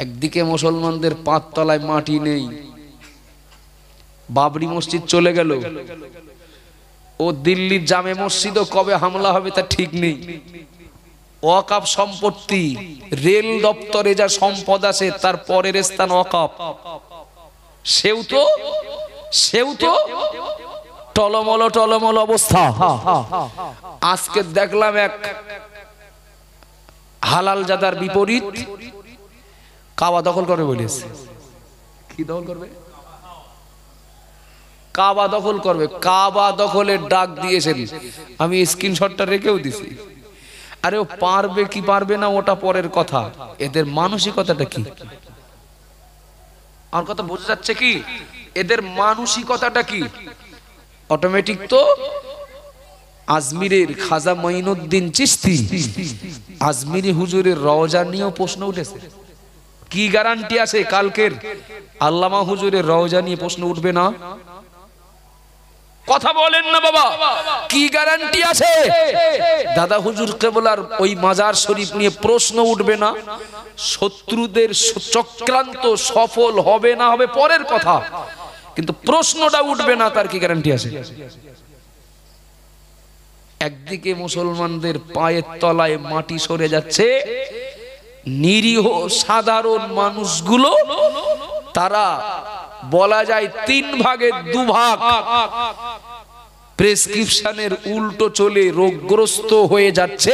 একদিকে মুসলমানদের পাঁচতলায় মাটি নেই, বাবরি মসজিদ চলে গেল, ও দিল্লির জামে মসজিদও কবে হামলা হবে তা ঠিক নেই। ওয়াকাফ সম্পত্তি, রেল দপ্তরে যা সম্পদ আছে তার পরের স্থান ওয়াকাফ, সেও তো টলমল টলমল অবস্থা। আজকে দেখলাম এক হালাল জাদার বিপরীত কাবা দখল করে বলেছে। কি দখল করবে? কাবা দখল করবে। কাবা দখলের ডাক দিয়েছেন, আমি স্ক্রিনশটটা রেখেও দিছি। আরে ও পারবে কি পারবে না ওটা পরের কথা, এদের মানসিকতাটা কি? আর কথা বোঝা যাচ্ছে কি? এদের মানসিকতাটা কি? অটোমেটিক তো আজমিরের খাজা মঈনুদ্দিন চিশতি, আজমিরি হুজুরের রওজা নিয়েও প্রশ্ন উঠেছে। কি গ্যারান্টি আছে কালকের আল্লামা হুজুরের রওজা নিয়ে প্রশ্ন উঠবে না? কথা বলেন না বাবা, কি গ্যারান্টি আছে দাদা হুজুর কেবলার ওই মাজার শরীফ নিয়ে প্রশ্ন উঠবে না? শত্রুদের চক্রান্ত সফল হবে না হবে পরের কথা, কিন্তু প্রশ্নটা উঠবে না, তার কি গ্যারান্টি আছে? একদিকে মুসলমানদের পায়ের তলায় মাটি সরে যাচ্ছে, নিরীহ সাধারণ মানুষগুলো তারা বলা যায় 3 ভাগের 2 ভাগ প্রেসক্রিপশনের উল্টো চলে রোগগ্রস্ত হয়ে যাচ্ছে।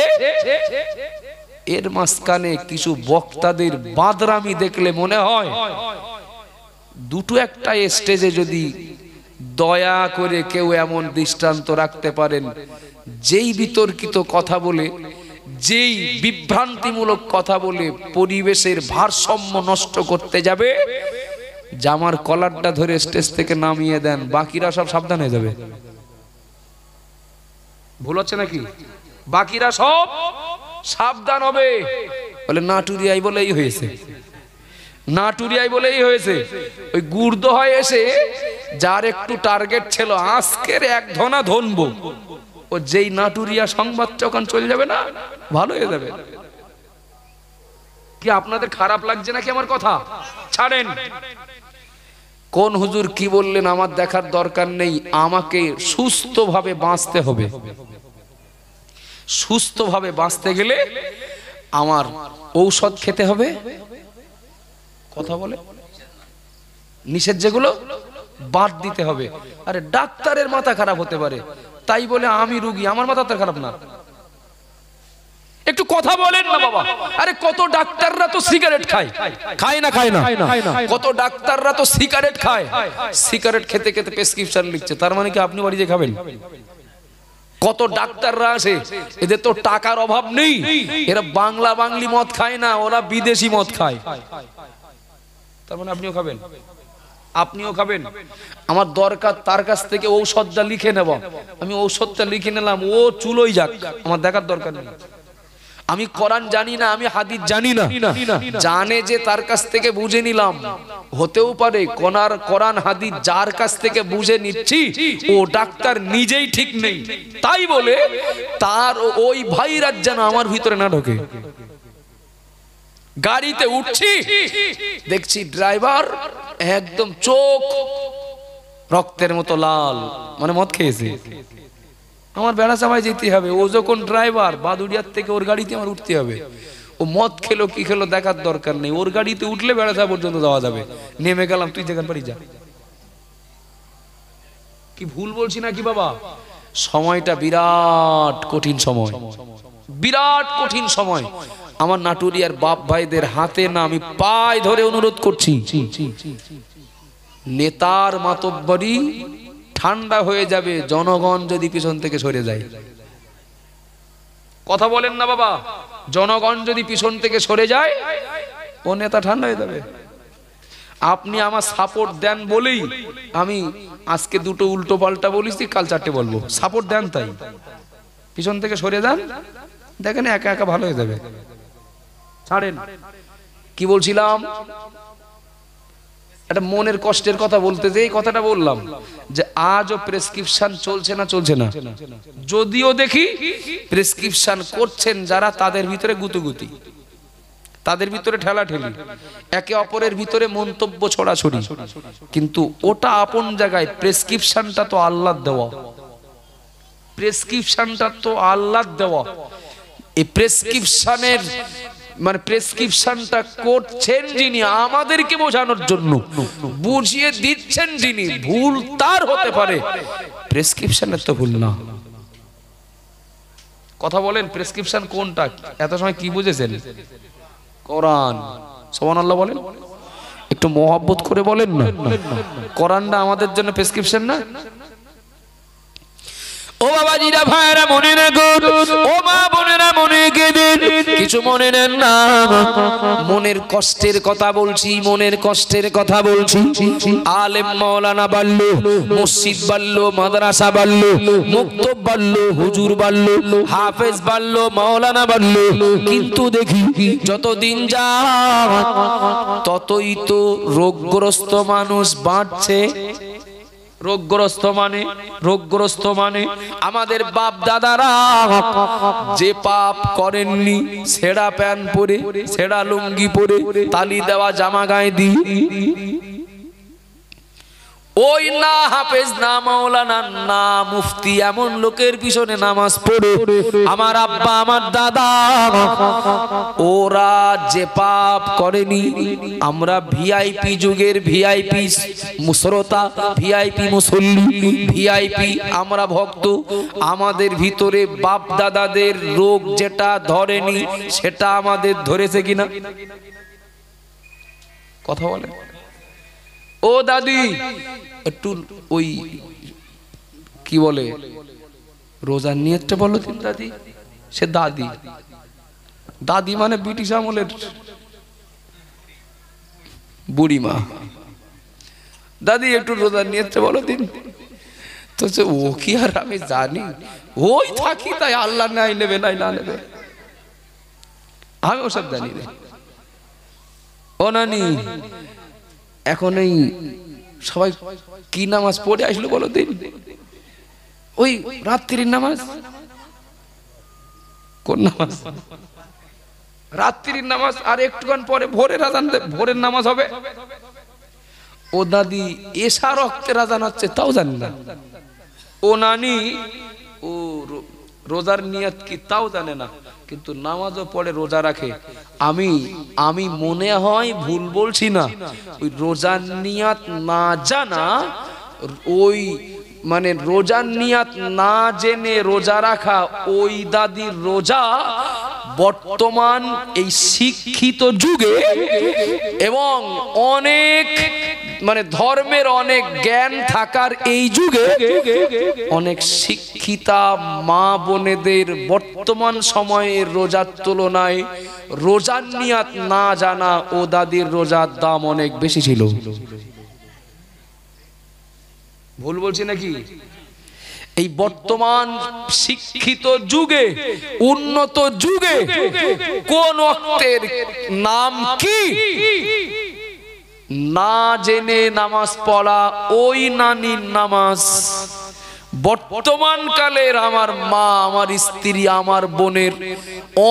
এর মাঝখানে কিছু বক্তাদের বাদরামি দেখলে মনে হয় দুটো একটা স্টেজে যদি দয়া করে কেউ এমন দৃষ্টান্ত রাখতে পারেন, যেই বিতর্কিত কথা বলে, যেই বিভ্রান্তিমূলক কথা বলে পরিবেশের ভারসাম্য নষ্ট করতে যাবে, জামার কলারটা ধরে স্টেজ থেকে নামিয়ে দেন, বাকিরা সব সাবধান হয়ে যাবে। ভুল হচ্ছে নাকি? বাকিরা সব সাবধান হবে। বলে নাটুরিয়াই বলেই হয়েছে, নাটুরিয়াই বলেই হয়েছে। ওই গুর্দ হয়ে এসে যার একটু টার্গেট ছিল আজকের এক ধনা ধনবো, ও যেই নাটুরিয়া সংবাদ যখন চলে যাবে না, ভালো হয়ে যাবে। কি আপনাদের খারাপ লাগছে নাকি আমার কথা? ছাড়েন। কোন হুজুর কি বললেন আমার দেখার দরকার নেই, আমাকে সুস্থভাবে বাঁচতে হবে। সুস্থভাবে বাঁচতে গেলে আমার ঔষধ খেতে হবে। কথা বলে নিষেধ যেগুলো বাদ দিতে হবে। আরে ডাক্তারের মাথা খারাপ হতে পারে, তাই বলে আমি রোগী, আমার মাথা তো খারাপ না। একটু কথা বলেন না বাবা। আরে কত ডাক্তাররা তো সিগারেট খায়, খায় না? খায় না? কত ডাক্তাররা তো সিগারেট খায়, সিগারেট খেতে খেতে প্রেসক্রিপশন লিখছে, তার মানে কি আপনি বাড়িতে খাবেন? কত ডাক্তাররা আছে, এদের তো টাকার অভাব নেই, এরা বাংলা বাংলি মদ খায় না, ওরা বিদেশি মদ খায়, তার মানে আপনিও খাবেন? আপনিও খাবেন? আমার দরকার তার কাছ থেকে ঔষধটা লিখে নেব, আমি ঔষধটা লিখে নিলাম, ও চুলোই যাক, আমার দেখার দরকার নেই। আমি কোরআন জানি না, আমি হাদিস জানি না, জানে যে তার কাছ থেকে বুঝে নিলাম। হতেও পারে কোরআন হাদিস যার কাছ থেকে বুঝে নিচ্ছি ও ডাক্তার নিজেই ঠিক নেই, তাই বলে তার ওই ভাইরাস যেন আমার ভিতরে না ঢোকে। গাড়িতে উঠছি, দেখছি ড্রাইভার একদম চোখ রক্তের মতো লাল, মানে মদ খেয়েছে। আমার বেড়া চাপায় যেতে হবে, ও যখন ড্রাইভার বাদুড়িয়ার থেকে ওর গাড়িতে আমার উঠতে হবে। ও মদ খেলো কি খেলো দেখার দরকার নেই, ওর গাড়িতে উঠলে বেড়াচা পর্যন্ত যাওয়া যাবে। নেমে গেলাম, তুই যেখান পারি যা। কি ভুল বলছি না কি বাবা? সময়টা বিরাট কঠিন সময়, বিরাট কঠিন সময়। আমার নাটুরিয়ার বাপ ভাইদের হাতে না আমি পায়ে ধরে অনুরোধ করছি, নেতার মাতব্বরি ঠান্ডা হয়ে যাবে জনগণ যদি পিছন থেকে সরে যায়। কথা বলেন না বাবা? জনগণ যদি পিছন থেকে সরে যায় ও নেতা ঠান্ডা হয়ে যাবে। আপনি আমার সাপোর্ট দেন বলেই আমি আজকে দুটো উল্টো পাল্টা বলেছি, কাল চারটে বলবো। সাপোর্ট দেন তাই, পিছন থেকে সরে যান, দেখেন একা একা ভালো হয়ে যাবে। ছাড়েন। কি বলছিলাম? একটা মনের কষ্টের কথা বলতে যে এই কথাটা বললাম যে আজও প্রেসক্রিপশন চলছে না, চলছে না। যদিও দেখি প্রেসক্রিপশন করছেন যারা, তাদের ভিতরে গুতুগুতি, তাদের ভিতরে ঠেলাঠেলি, একে অপরের ভিতরে মন্তব্য ছড়াছড়ি, কিন্তু ওটা আপন জায়গায়। প্রেসক্রিপশনটা তো আল্লাহর দেওয়া, প্রেসক্রিপশনটা তো আল্লাহর দেওয়া। এই প্রেসক্রিপশনের মানে প্রেসক্রিপশনটা করছেন যিনি আমাদেরকে বোঝানোর জন্য, বুঝিয়ে দিচ্ছেন যিনি, ভুল তার হতে পারে, প্রেসক্রিপশনের তো ভুল না। কথা বলেন, প্রেসক্রিপশন কোনটা? এত সময় কি বুঝেছেন? কোরআন। সুবহানাল্লাহ বলেন, একটু মোহাব্বত করে বলেন না। কোরআনটা আমাদের জন্য প্রেসক্রিপশন না? ও বাবাজিরা, ভাইরা মনে রাখুন, ও মা বোনেরা মনে গেদেন, কিছু মনে নেন না। মনের কষ্টের কথা বলছি, মনের কষ্টের কথা বলছি। আলেম মাওলানা বাড়লো, মসজিদ বাড়লো, মাদ্রাসা বাড়লো, মুক্তব বাড়লো, হুজুর বাড়লো, হাফেজ বাড়লো, মাওলানা বাড়লো, কিন্তু দেখি যতদিন যায় ততই তো রোগগ্রস্ত মানুষ বাড়ছে। রোগগ্রস্ত মানে, রোগগ্রস্ত মানে আমাদের বাপ দাদারা যে পাপ করেননি, ছেঁড়া প্যান্ট পরে, ছেঁড়া লুঙ্গি পরে, তালি দেওয়া জামা গায়ে দিয়ে, ওই না হাফেজ, না মাওলানা, না মুফতি, এমন লোকের পিছনে নামাজ পড়ে আমার আব্বা আমার দাদা ওরা যে পাপ করেনি। আমরা ভিআইপি যুগের ভিআইপি শ্রোতা, ভিআইপি মুসল্লি, ভিআইপি আমরা ভক্ত। আমাদের ভিতরে বাপ দাদাদের রোগ যেটা ধরেনি সেটা আমাদের ধরেছে কিনা? কথা বলে। ও দাদি, একটু ওই কি বলে রোজার নিয়তটা বলো দিন দাদি। সে দাদি, দাদি মানে ব্রিটিশ আমলের বুড়িমা। দাদি একটু রোজার নিয়তটা বলো দিন। তো ও কি আর আমি জানি, ওই থাকি তাই আল্লাহ নাই নেবে নাই না নেবে, আমি ওসব জানি না। ও নানি, এখন এই সবাই কি নামাজ পড়ে আসলো বলো দিন? ওই রাত্রির নামাজ। কোন নামাজ? রাত্রির নামাজ। আর একটুখান পরে ভোরের আজান, ভোরের নামাজ হবে। ও দাদি, এশা রক্তের আজান হচ্ছে তাও জানি না। ও নানি, ও রোজার নিয়ত কি তাও জানে না, কিন্তু নামাজও পড়ে, রোজা রাখে। আমি মনে হয় ভুল বলছি না, ওই রোজার নিয়ত না জানা, ওই মানে রোজার নিয়ত না জেনে রোজা রাখা ওই দাদির রোজা বর্তমান এই শিক্ষিত যুগে এবং অনেক মানে ধর্মের অনেক জ্ঞান থাকার এই যুগে অনেক শিক্ষিতা মা বোনেদের বর্তমান সময়ের রোজার তুলনায় রোজার নিয়ত না জানা ও দাদির রোজার দাম অনেক বেশি ছিল। ভুল বলছি নাকি? এই বর্তমান শিক্ষিত যুগে, উন্নত যুগে কোন ওয়াক্তের নাম কি না জেনে নামাজ পড়া ওই নানির নামাজ। বর্তমান কালের আমার মা, আমার স্ত্রী, আমার বোনের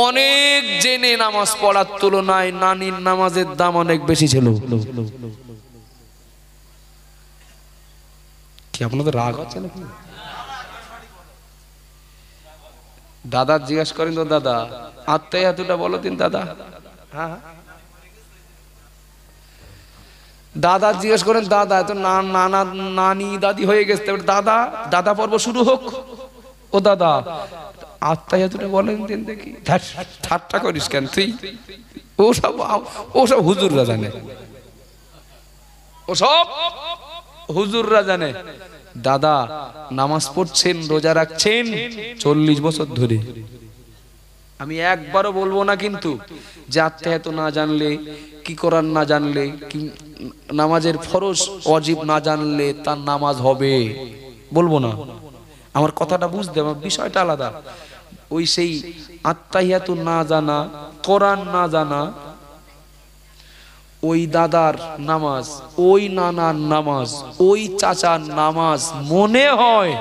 অনেক জেনে নামাজ পড়ার তুলনায় নানির নামাজের দাম অনেক বেশি ছিল। কি আপনাদের রাগ আছে নাকি? দাদা জিজ্ঞেস করেন তো, দাদা আত্মায়াতুটা বলো দিন দাদা। হ্যাঁ দাদা জিজ্ঞেস করেন, দাদা তো নানা নানি দাদি হয়ে গেছে, দাদা দাদা পর্ব শুরু হোক। ও দাদা আত্মায়াতুটা বলেন দিন দেখি। ঠাট্টা করিস কেন তুই? ওসব হুজুররা জানে, ওসব হুজুররা জানে। দাদা নামাজ পড়ছেন, রোজা রাখছেন 40 বছর ধরে। আমি একবারও বলবো না কিন্তু যে আত্মায়াত না জানলে, কি কোরআন না জানলে, কি নামাজের ফরজ ওয়াজিব না জানলে তার নামাজ হবে, বলবো না। আমার কথাটা বুঝতে, আমার বিষয়টা আলাদা। ওই সেই আত্মাহিয়াতু না জানা, কোরআন না জানা, ওই দাদার নামাজ, ওই নানার নামাজ, ওই চাচার নামাজ মনে হয়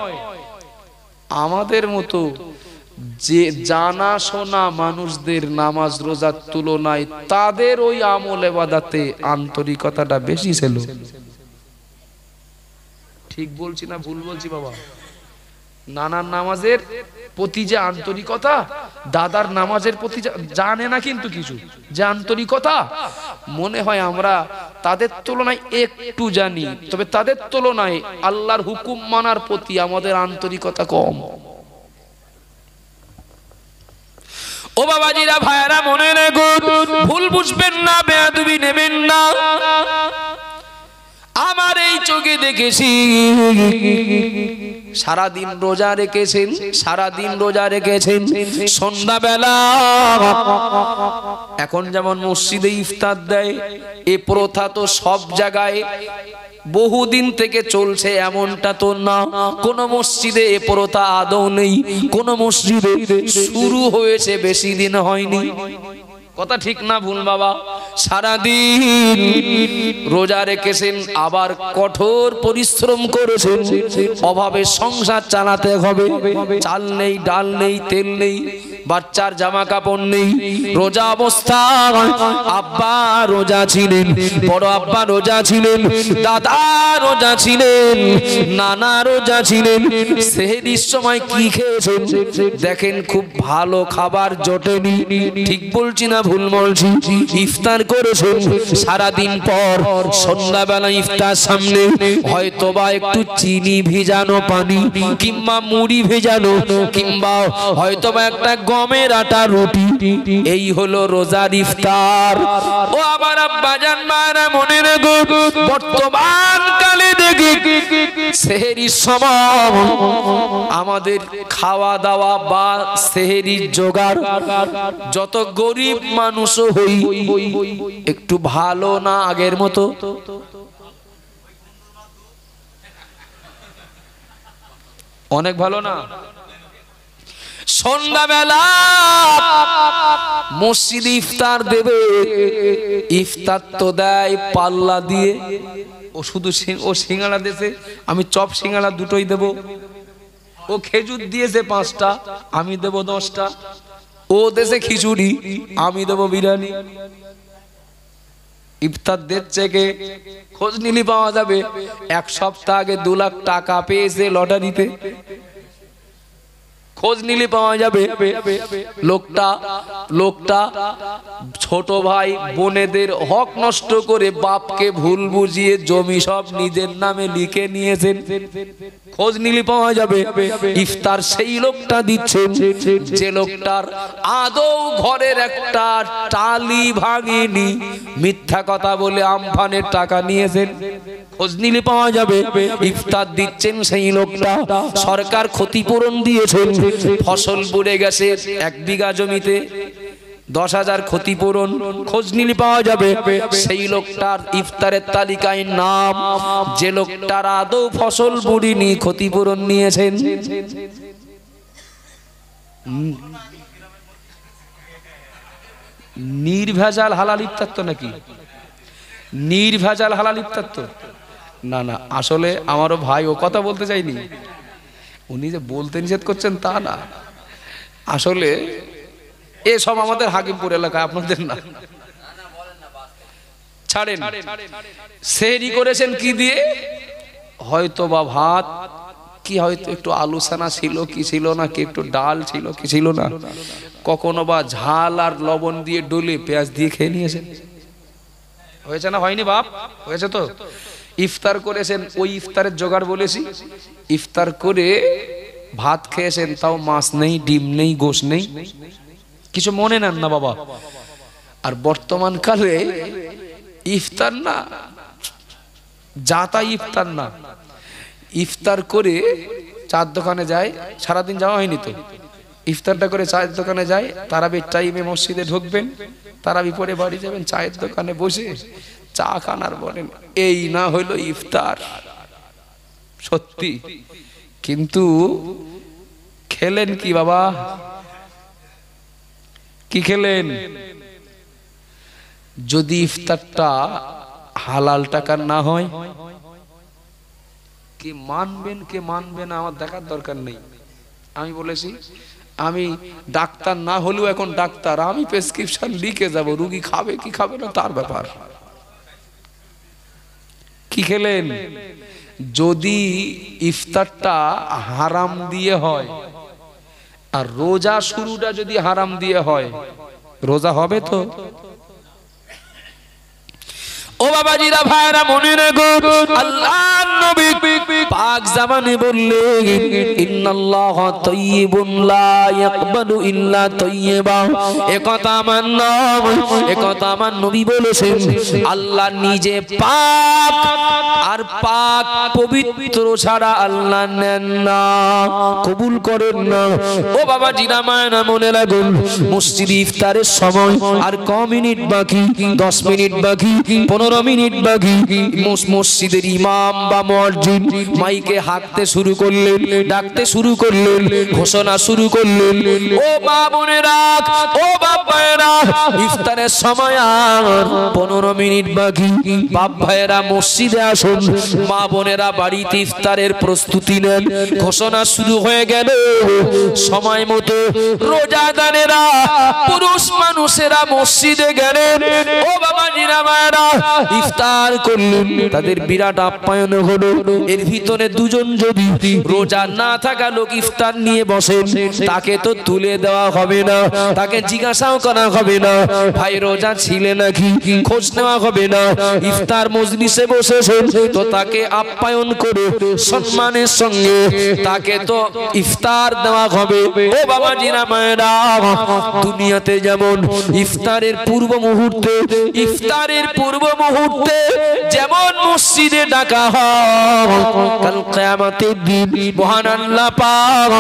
আমাদের মতো যে জানা শোনা মানুষদের নামাজ রোজার তুলনায় তাদের ওই আমল ইবাদতে আন্তরিকতাটা বেশি ছিল। ঠিক বলছি না ভুল বলছি বাবা? নানার নামাজের প্রতি যে আন্তরিকতা, দাদার নামাজের প্রতি জানে না কিন্তু কিছু, যে আন্তরিকতা মনে হয় আমরা তাদের তুলনায় একটু জানি, তবে তাদের তুলনায় আল্লাহর হুকুম মানার প্রতি আমাদের আন্তরিকতা কম। ও বাবাজিরা, ভাইরা, মনে রাখুন, ভুল বুঝবেন না, বেয়াদবি নেবেন না। আমার এই চোখে দেখেছি সারাদিন রোজা রেখেছেন, সারাদিন রোজা রেখেছেন, সন্ধ্যাবেলা এখন যেমন মসজিদে ইফতার দেয়, এ প্রথা তো সব জায়গায় বহুদিন থেকে চলছে, এমনটা তো না। কোন মসজিদে এ প্রথা আদৌ নেই, কোন মসজিদে শুরু হয়েছে বেশি দিন হয়নি। কথা ঠিক না ভুল বাবা? সারাদিন রোজা রেখেছেন, আবার কঠোর পরিশ্রম করেছেন, অভাবে সংসার চালাতে হবে, চাল নেই, ডাল নেই, তেল নেই, বাচ্চার জামা কাপড় নেই। রোজা অবস্থা আব্বা রোজা ছিলেন, বড় আব্বা রোজা ছিলেন, দাদা রোজা ছিলেন, নানা রোজা ছিলেন। সেহরির সময় কি খেয়েছেন দেখেন, খুব ভালো খাবার জোটেনি। ঠিক বলছি না ভুল বলছি? ইফতার করেছেন, সারাদিন পর সন্ধ্যাবেলা ইফতার সামনে হয়তো বা একটু চিনি ভেজানো পানি, কিংবা মুড়ি ভেজানো, কিংবা হয়তো বা একটা গমের আটা রুটি, এই হলো রোজার ইফতার। ও আমার আব্বাজান মায়েরা, মনে রেখো, বর্তমান কালে দেখি সেহরির সময় আমাদের খাওয়া দাওয়া বা সেহরির জোগাড়, যত গরিব মানুষও হই, একটু ভালো না আগের মতো? অনেক ভালো না? সন্ধ্যাবেলা মসজিদে ইফতার দেবে, ইফতার তো দেয় পাল্লা দিয়ে। ও শুধু ও সিঙ্গাড়া দিয়েছে, আমি চপ সিঙ্গাড়া দুটোই দেব। ও খেজুর দিয়েছে 5টা, আমি দেব 10টা। ও দেশে খিচুড়ি, আমি দেব বিরিয়ানি। ইফতার দিচ্ছে কে? খোঁজ নিলি পাওয়া যাবে 1 সপ্তাহ আগে 2 লাখ টাকা পেয়েছে লটারিতে। খোঁজ নিলে পাওয়া যাবে লোকটা ছোট ভাই বোনেদের হক নষ্ট করে বাপকে ভুল বুঝিয়ে জমি সব নিজের নামে লিখে নিয়েছেন। খোঁজ নিলে পাওয়া যাবে ইফতার সেই লোকটা দিচ্ছেন যে লোকটার আদৌ ঘরের একটা টালি ভাঙেনি, মিথ্যা কথা বলে আমফানের টাকা নিয়েছেন। খোঁজ নিলে পাওয়া যাবে ইফতার দিচ্ছেন সেই লোকটা সরকার ক্ষতিপূরণ দিয়েছেন, ফসল বুড়ে গেছে 1 বিঘা জমিতে 10,000 ক্ষতিপূরণ। খোঁজ নিলে পাওয়া যাবে সেই লোকটার ইফতারের তালিকায় নাম যে লোকটার আদৌ ফসল বুড়িনি, ক্ষতিপূরণ নিয়েছেন। নির্ভেজাল হালাল ইফতার তো নাকি? নির্ভেজাল হালাল ইফতার তো না? না, আসলে আমারও ভাই ও কথা বলতে চাইনি, উনি যে বলতে নিষেধ করছেন তা না, আসলে এসব আমাদের হাকিমপুর এলাকায়, আপনাদের না। ছাড়েন। সেহরি করেছেন কি দিয়ে? হয়তো বা ভাত, কি হয়তো একটু আলু সানা ছিল, কি ছিল না, কি একটু ডাল ছিল, কি ছিল না, কখনো বা ঝাল আর লবণ দিয়ে ডলে পেঁয়াজ দিয়ে খেয়ে নিয়েছেন। হয়েছে না হয়নি বাপ? হয়েছে তো। ইফতার করেছেন, ওই ইফতারের জোগাড় বলেছি, ইফতার করে ভাত খেয়েছেন, তাও মাছ নেই, ডিম নেই, গোশ নেই, কিছু মনে নেন না বাবা। আর বর্তমান কালে ইফতার না, যাতা ইফতার না, ইফতার করে চার দোকানে যায়, সারাদিন যাওয়া হয়নি তো, ইফতারটা করে চায়ের দোকানে যায়, তারাবির টাইমে মসজিদে ঢুকবেন, তারাবি পরে বাড়ি যাবেন, চায়ের দোকানে বসে চা খান আর বলেন এই না হইলো ইফতার। সত্যি, কিন্তু খেলেন কি বাবা? কি খেলেন? যদি ইফতারটা হালাল টাকার না হয়, কে মানবেন কে মানবে না আমার দেখার দরকার নেই। আমি বলেছি, আমি ডাক্তার না হলেও এখন ডাক্তার, আমি প্রেসক্রিপশন লিখে যাব, রুগী খাবে কি খাবে না তার ব্যাপার। কি খেলেন? যদি ইফতারটা হারাম দিয়ে হয়, আর রোজা শুরুটা যদি হারাম দিয়ে হয়, রোজা হবে তো? ও বাবাজিরা, ভাইরা, মনে রেখো, আল্লাহর নবী পাক জামানে বললেন ইন্নাল্লাহা তাইয়্যিবুন লা ইয়াকবালু ইল্লা তাইয়্যিবা। একথা আমার নবী বলেছেন। আল্লাহ নিজে পাক, আর পাক পবিত্র ছাড়া আল্লাহ নেন না, কবুল করেন না। ও বাবাজিরা, মায়েরা, মনে রাখুন, মসজিদে ইফতারের সময় আর ক মিনিট বাকি, 10 মিনিট বাকি, 15 মিনিট বাকি। মসজিদের ইমাম বা মুয়াজ্জিন মাইকে হাঁকতে শুরু করলেন, ডাকতে শুরু করলেন, ঘোষণা শুরু করলেন, ও মা বোনেরা, ও বাপ ভাইয়েরা, ইফতারের সময় আর 15 মিনিট বাকি। বাপ ভাইয়েরা মসজিদে আসুন, মা বোনেরা বাড়িতে ইফতারের প্রস্তুতি নেন। ঘোষণা শুরু হয়ে গেল, সময় মতো রোজাদারেরা, পুরুষ মানুষেরা মসজিদে গেলেন। ও বাবা জিরা মায়েরা, ইফতার করলেন, তাদের বিরাট আপ্যায়ন হলো। এর ভিতরে দুজন যদি রোজা না থাকা লোক ইফতার নিয়ে বসেন, তাকে তো তুলে দেওয়া হবে না, তাকে জিজ্ঞাসাও করা হবে না ভাই রোজা ছিলে নাকি, খোঁজ নেওয়া হবে না। ইফতার মজলিসে বসেছেন তো তাকে আপ্যায়ন করে সম্মানের সঙ্গে তাকে তো ইফতার দেওয়া হবে। ও বাবা জিরা মায়েরা, দুনিয়াতে যেমন ইফতারের পূর্ব মুহূর্তে যেমন মসজিদে ডাকা হয়, কাল কিয়ামতের দিন মহান আল্লাহ পাক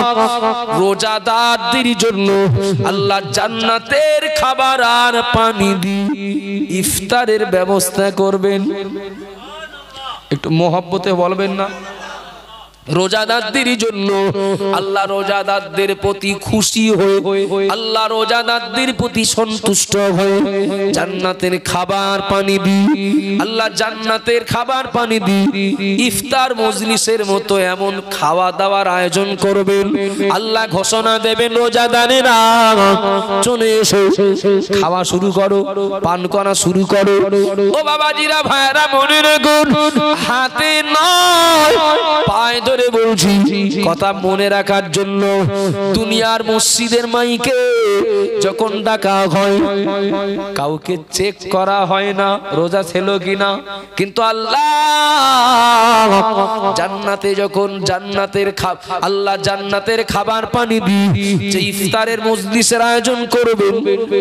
রোজাদারদের জন্য আল্লাহ জান্নাতের খাবার আর পানি দিয়ে ইফতারের ব্যবস্থা করবেন। একটু মহব্বতে বলবেন না? রোজাদারদের জন্য আল্লাহ রোজাদারদের প্রতি খুশি হয়ে, আল্লাহ রোজাদারদের প্রতি সন্তুষ্ট হয়ে জান্নাতের খাবার পানি দি, আল্লাহ জান্নাতের খাবার পানি দি ইফতার মজলিসের মতো এমন খাওয়া দাওয়ার আয়োজন করবেন। আল্লাহ ঘোষণা দেবেন, রোজাদারেরা চলে এসো, খাওয়া শুরু করো, পান করা শুরু করো। ও বাবাজিরা, ভাইরা, মনে রাখুন, হাতে নয় পায়ে ধরে বলছি, কথা মনে রাখার জন্য। দুনিয়ার মসজিদের মাইকে যখন ডাকা হয়, কাউকে চেক করা হয় না রোজা ছিল কিনা, কিন্তু আল্লাহ জান্নাতে যখন আল্লাহ জান্নাতের খাবার পানি দিয়ে যে ইফতারের মজলিসের আয়োজন করবেন,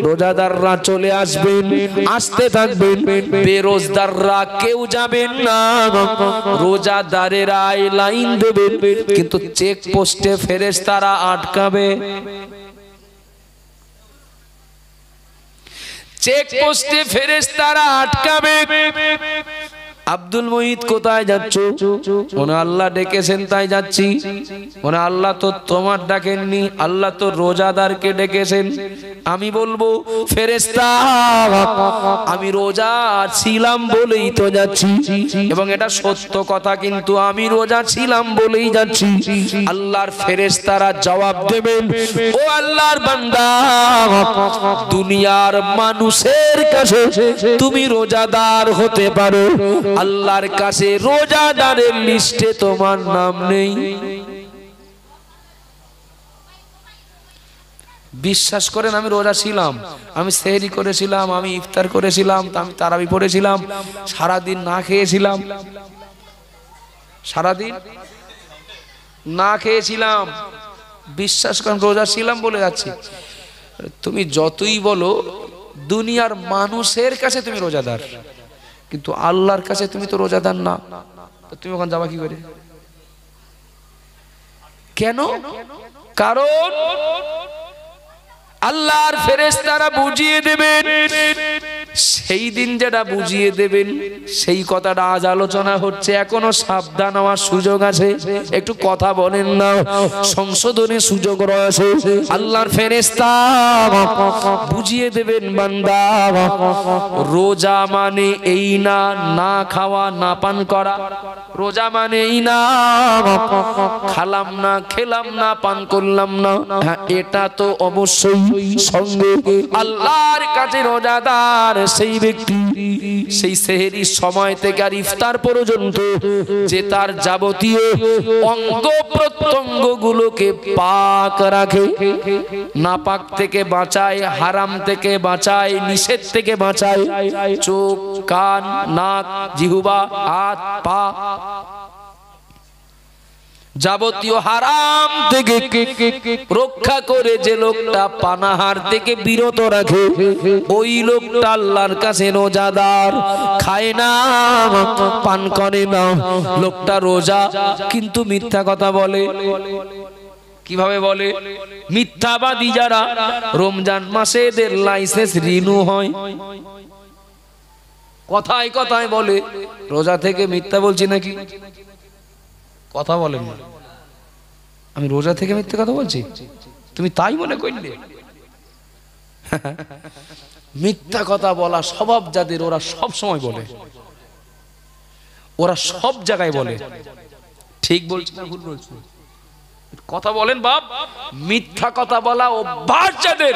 রোজাদাররা চলে আসবেন, আসতে থাকবেন, বেরোজদাররা কেউ যাবেন না, রোজাদারেরা লাইন দেবেন, কিন্তু চেক পোস্টে ফেরেশতারা আটকাবে। চেক পোস্টে ফেরেশতারা আটকাবে। আব্দুল মুহিত কোথায় যাচ্ছ? ওনা আল্লাহ ডেকেছেন তাই যাচ্ছি। ওনা আল্লাহ তো তোমার ডাকেননি, আল্লাহ তো রোজাদারকে ডেকেছেন। আমি বলবো, ফেরেশতা আমি রোজা ছিলাম বলেই তো যাচ্ছি, এবং এটা সত্য কথা, কিন্তু আমি রোজা ছিলাম বলেই যাচ্ছি। আল্লাহর ফেরেশতারা জবাব দেবেন, ও আল্লাহর বান্দা, দুনিয়ার মানুষের কাছে তুমি রোজাদার হতে পারো, আল্লাহর কাছে রোজাদারের লিস্টে তোমার নাম নেই। বিশ্বাস করেন আমি রোজা ছিলাম, আমি সেহরি করেছিলাম, আমি ইফতার করেছিলাম, আমি তারাবি পড়েছিলাম, সারাদিন না খেয়েছিলাম, সারাদিন না খেয়েছিলাম। বিশ্বাস করেন রোজা ছিলাম বলে যাচ্ছি। তুমি যতই বলো দুনিয়ার মানুষের কাছে তুমি রোজাদার, কিন্তু আল্লাহর কাছে তুমি তো রোজাদার না। তুমি ওখানে যাবা কি করে? কেন? কারণ আল্লাহর ফেরেশতারা বুঝিয়ে দেবেন, সেই দিন যেটা বুঝিয়ে দেবেন সেই কথাটা আজ আলোচনা হচ্ছে। এখনো সাবধান হওয়ার সুযোগ আছে, একটু কথা বলেন না, সংশোধনের সুযোগ রয়েছে। আল্লাহর ফেরেশতা বুঝিয়ে দেবেন, বান্দা রোজা মানে এই না, না খাওয়া না পান করা। রোজা মানে এই না খালাম না, খেলাম না, পান করলাম না। হ্যাঁ, এটা তো অবশ্যই। সঙ্গে আল্লাহর কাছে রোজাদার সেই ব্যক্তি, সেই সেহরির সময় থেকে আর ইফতার পর্যন্ত যে তার যাবতীয় অঙ্গ প্রত্যঙ্গ গুলোকে পাক রাখে, নাপাক থেকে বাঁচায়, হারাম থেকে বাঁচায়, নিষেধ থেকে বাঁচায়। চোখ, কান, নাক, জিহ্বা, হাত, পা, যাবতীয় হারাম থেকে রক্ষা করে যে লোকটা পানাহার থেকে বিরত রাখে, ওই লোকটা আল্লাহর কাছে রোজাদার। খায় না, পান করে না, লোকটা রোজা কিন্তু মিথ্যা কথা বলে। কিভাবে বলে? মিথ্যাবাদী যারা, রমজান মাসে এদের লাইসেন্স রিনিউ হয়, কথায় কথায় বলে রোজা থেকে মিথ্যা বলছি নাকি, কথা বলেন না, আমি রোজা থেকে মিথ্যে কথা বলছি, তুমি তাই মনে করলে? মিথ্যা কথা বলা স্বভাব যাদের, ওরা সব সময় বলে, ওরা সব জায়গায় বলে। ঠিক বলছি না ভুল বলছি? কথা বলেন বাপ। মিথ্যা কথা বলা অভ্যাস যাদের,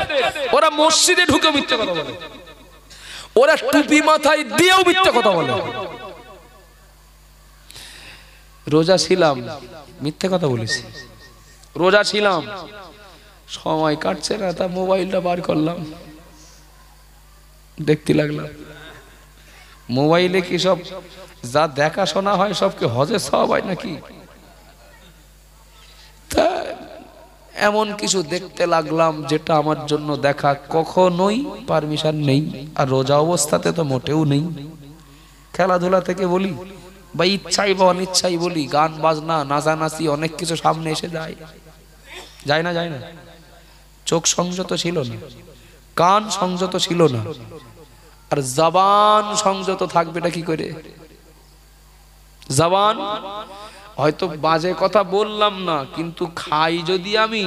ওরা মসজিদে ঢুকে মিথ্যা কথা বলে, ওরা টুপি মাথায় দিয়েও মিথ্যা কথা বলে। রোজা ছিলাম, মিথ্যে কথা বলেছি। রোজা ছিলাম, সময় কাটছে না, তা মোবাইলটা বার করলাম, দেখতে লাগলাম। মোবাইলে কি সব যা দেখাশোনা হয় সব কি হজে সব হয় নাকি? তা এমন কিছু দেখতে লাগলাম যেটা আমার জন্য দেখা কখনোই পারমিশন নেই, আর রোজা অবস্থাতে তো মোটেও নেই। খেলাধুলা থেকে বলি বা ইচ্ছাই বা অনিচ্ছাই বলি, গান বাজনা, নাচানাচি, অনেক কিছু সামনে এসে যায়, যায় না? যায় না? চোখ সংযত ছিল না, কান সংযত ছিল না, আর জবান সংযত থাকবেটা কি করে? জবান হয়তো বাজে কথা বললাম না, কিন্তু খাই যদি আমি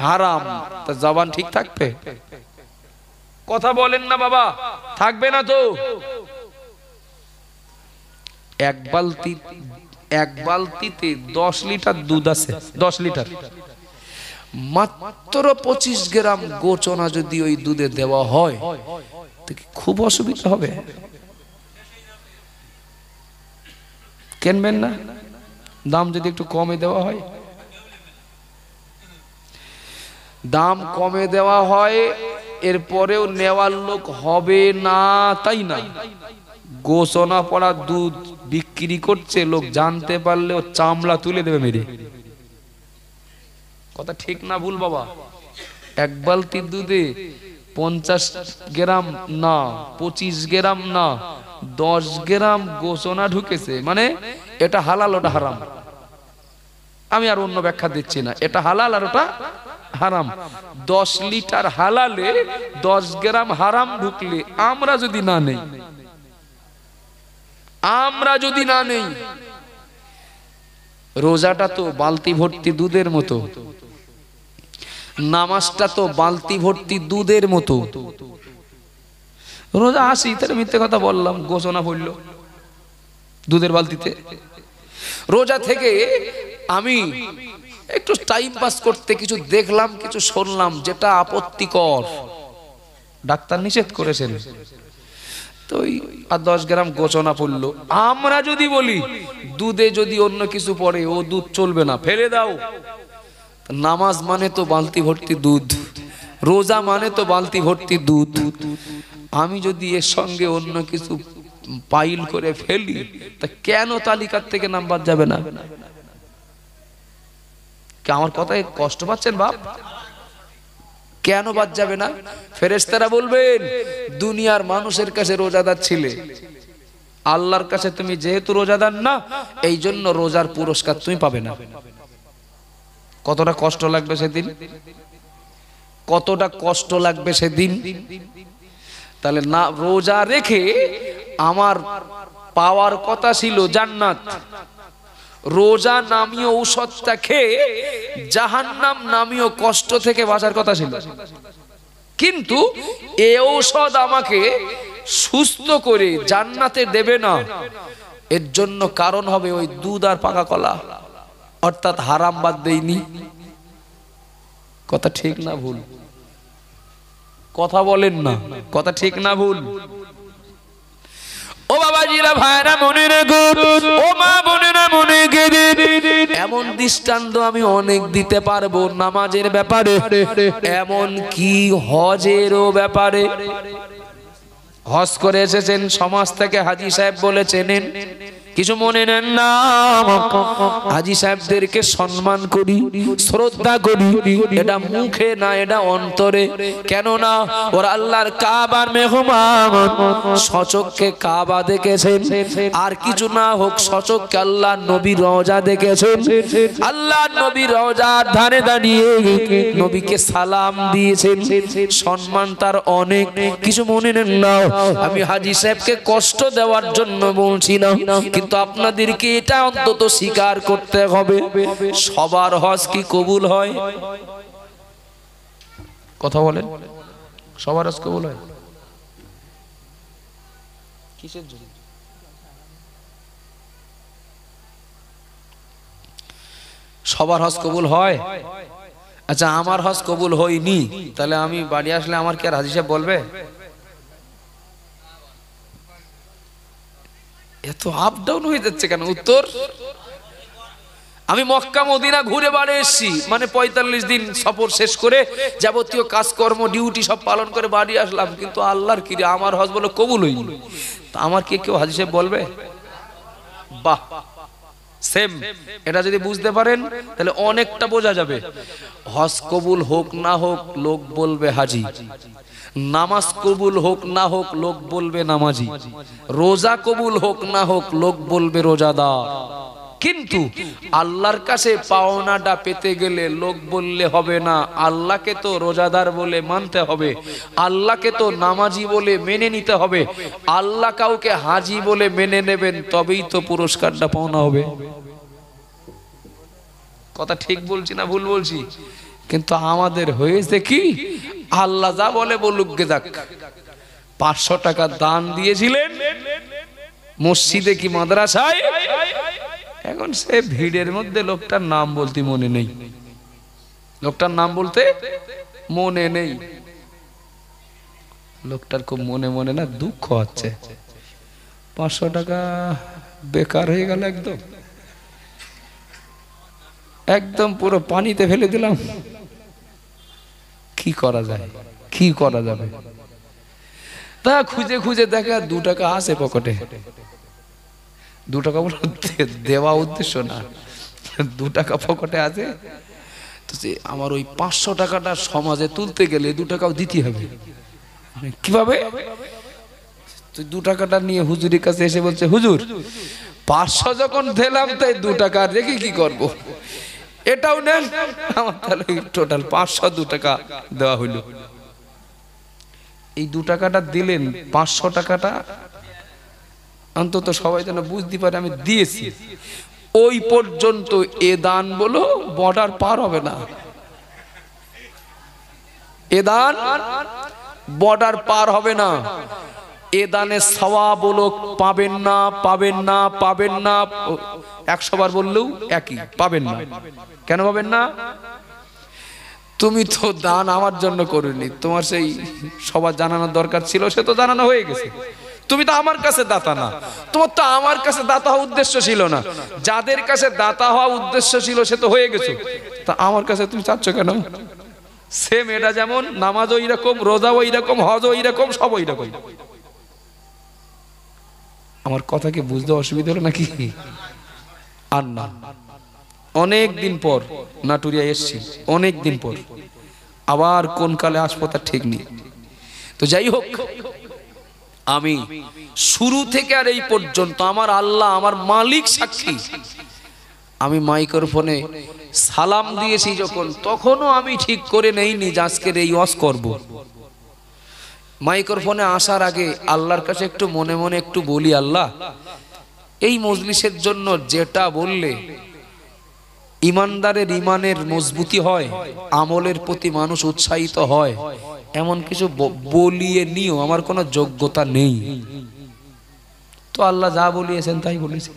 হারাম, তা জবান ঠিক থাকবে? কথা বলেন না বাবা, থাকবে না তো। এক বালতিতে 10 লিটার দুধ আছে, 10 লিটার, মাত্র 25 গ্রাম গোচনা যদি ওই দুধে দেওয়া হয় তো খুব অসুবিধা হবে। কেনবেন না? দাম যদি একটু কমে দেওয়া হয়, দাম কমে দেওয়া হয়, এরপরেও নেওয়ার লোক হবে না, তাই না? গোচনা পড়া দুধ বিক্রি করছে, লোক জানতে পারলেও চামড়া তুলে দেবে মেরে। কথা ঠিক না ভুল বাবা? এক বালতি দুধে 50 গ্রাম না, 25 গ্রাম না, 10 গ্রাম গোচনা ঢুকেছে, মানে এটা হালাল ওটা হারাম। আমি আর অন্য ব্যাখ্যা দিচ্ছি না, এটা হালাল আর ওটা হারাম। 10 লিটার হালালে 10 গ্রাম হারাম ঢুকলে আমরা যদি না নেই, রোজাটা তো বালতি ভর্তি দুধের মতো, নামাজটা তো বালতি ভর্তি দুধের মতো। রোজা আসি, তাহলে মিথ্যে কথা বললাম, গোচনা পড়ল দুধের বালতিতে। রোজা থেকে আমি একটু টাইম পাস করতে কিছু দেখলাম, কিছু শুনলাম যেটা আপত্তিকর, ডাক্তার নিষেধ করেছেন, তো আর 10 গ্রাম গোচনা পড়লো। আমরা যদি বলি দুধে যদি অন্য কিছু পড়ে, ও দুধ চলবে না, ফেলে দাও। নামাজ মানে তো বালতি ভর্তি দুধ, রোজা মানে তো বালতি ভর্তি দুধ, আমি যদি এর সঙ্গে অন্য কিছু পাইল করে ফেলি তা কেন তালিকার থেকে নাম বাদ যাবে না? কি আমার কথায় কষ্ট পাচ্ছেন বাপ? কেন বাদ যাবে না? ফেরেশতারা বলবেন দুনিয়ার মানুষের কাছে রোজাদার ছিলে, আল্লাহর কাছে তুমি যেহেতু রোজাদার না, এই জন্য রোজার পুরস্কার তুমি পাবে না। কতটা কষ্ট লাগবে সেদিন, কতটা কষ্ট লাগবে সেদিন। তাহলে না রোজা রেখে আমার পাওয়ার কথা ছিল জান্নাত, রোজা নামীয় ঔষধটা খেয়ে জাহান্নাম নামীয় কষ্ট থেকে বাঁচার কথা ছিল, কিন্তু এই ঔষধ আমাকে সুস্থ করে জান্নাতে দেবে না। এর জন্য কারণ হবে ওই দুধ আর পাকা কলা, অর্থাৎ হারাম বাদ দেইনি। কথা ঠিক না ভুল? কথা বলেন না, কথা ঠিক না ভুল? ও বাবাজিরা, ভাইরা মনে রেখো, ও মা বোনেরা মনে রেখে, এমন দৃষ্টান্ত আমি অনেক দিতে পারবো নামাজের ব্যাপারে, এমন কি হজেরও ব্যাপারে। হজ করে এসেছেন সমাজ থেকে, হাজী সাহেব বলেছেন, কিছু মনে নেন না, হাজী সাহেবদেরকে সম্মান করি, শ্রদ্ধা করি, এটা মুখে না, এটা অন্তরে। কেন না, ওরা আল্লাহর কাবার মেহমান, সচক্ষে কাবা দেখেছেন, আর কিছু না হোক সচক্ষে আল্লাহ নবী রওজা দেখেছেন, আল্লাহ নবী রওজার ধারে দাঁড়িয়ে নবীকে সালাম দিয়েছেন, সম্মান তার অনেক। কিছু মনে নেন না, আমি হাজী সাহেবকে কষ্ট দেওয়ার জন্য বলছি না, কিন্তু আপনাদেরকে এটা অন্তত স্বীকার করতে হবে, সবার হজ কি কবুল হয়? কথা বলেন, সবার হজ কবুল হয়? কিসের জন্য? সবার হজ কবুল হয়? আচ্ছা, আমার হজ কবুল হয়নি, তাহলে আমি বাড়ি আসলে আমার কি আর হাজী সাহেব বলবে? এত আপ ডাউন হয়ে যাচ্ছে কেন? উত্তর, আমি মক্কা মদিনা ঘুরে বাড়ি এসেছি, মানে 45 দিন সফর শেষ করে যাবতীয় কাজকর্ম ডিউটি সব পালন করে বাড়ি আসলাম, কিন্তু আল্লাহর কি আমার হজ বলে কবুল হয়নি, তা আমার কি কেউ হাজী সাহেব বলবে? বাহ, সেম। এটা যদি বুঝতে পারেন তাহলে অনেকটা বোঝা যাবে। হজ কবুল হোক না হোক লোক বলবে হাজী, নামাজ কবুল হোক না হোক লোক বলবে নামাজি, রোজা কবুল হোক না হোক লোক বলবে রোজাদার। কিন্তু আল্লাহর কাছে পাওনাটা পেতে গেলে লোক বললে হবে না, আল্লাহকে তো রোজাদার বলে মানতে হবে, আল্লাহকে তো নামাজি বলে মেনে নিতে হবে। আল্লাহ কাউকে হাজী বলে মেনে নেবেন, তবেই তো পুরস্কারটা পাওনা হবে। কথা ঠিক বলছি না ভুল বলছি? কিন্তু আমাদের হয়েছে কি, আল্লাহ যা বলে বলুক গে যাক। 500 টাকা দান দিয়েছিলেন মসজিদে কি মাদ্রাসায়, এখন সে ভিড়ের মধ্যে লোকটার নাম বলতে মনে নেই, লোকটার নাম বলতে মনে নেই। লোকটার খুব মনে মনে না দুঃখ হচ্ছে, 500 টাকা বেকার হয়ে গেল, একদম একদম পুরো পানিতে ফেলে দিলাম। কি করা যায়, কি করা যাবে? তা খুঁজে খুঁজে দেখা 2 টাকা আছে পকেটে। 2 টাকা দেওয়া উদ্দেশ্য না, 2 টাকা পকেটে আছে, তো আমার ওই 500 টাকাটা সমাজে তুলতে গেলে 2 টাকাও দিতে হবে। কিভাবে? তুই 2 টাকাটা নিয়ে হুজুরের কাছে এসে বলছে, হুজুর 500 যখন দিলাম তাই 2 টাকা রেখে কি করব? এটাও নেন। আমার তাহলে টোটাল 502 টাকা দেওয়া হইলো। এই 2 টাকাটা দিলেন, 500 টাকাটা অন্তত সবাই যেন বুঝতে পারে আমি দিয়েছি, ওই পর্যন্ত এ দান বলো বর্ডার পার হবে না। এ দান বর্ডার পার হবে না। এ দানের সওয়াব লোক পাবেন না, পাবেন না, পাবেন না। 100 বার বললেও একই, পাবেন না। কেন পাবেন না? তুমি তো দান আমার জন্য করিনি, তোমার সেই সবার জানানোর দরকার ছিল, সে তো জানানো হয়ে গেছে। তুমি তো আমার কাছে দাতা না, তোমার তো আমার কাছে দাতা হওয়া উদ্দেশ্য ছিল না। যাদের কাছে দাতা হওয়া উদ্দেশ্য ছিল সে তো হয়ে গেছে, তা আমার কাছে তুমি চাচ্ছ কেন? সেম এটা যেমন নামাজ ওই রকম, রোজা ওই রকম, হজ ওই রকম, সব ওই রকম। আমার কথা কি বুঝতে অসুবিধা হলো নাকি? আর না, অনেক দিন পর নাটুরিয়া এসছি, অনেক দিন পর, আবার কোন কালে আসবো তার ঠিক নেই। তো যাই হোক, আমি শুরু থেকে আর এই পর্যন্ত আমার আল্লাহ আমার মালিক সাক্ষী, আমি মাইক্রোফোনে সালাম দিয়েছি যখন, তখনও আমি ঠিক করে নেইনি যে আজকের এই ওয়াজ করব। মাইক্রোফোনে আসার আগে আল্লাহর কাছে একটু মনে মনে একটু বলি, আল্লাহ এই মজলিসের জন্য যেটা বললে ইমানদারের ইমানের মজবুতি হয়, আমলের প্রতি মানুষ উৎসাহিত হয়, এমন কিছু বলিয়ে নিও, আমার কোনো যোগ্যতা নেই। তো আল্লাহ যা বলিয়েছেন তাই বলেছেন।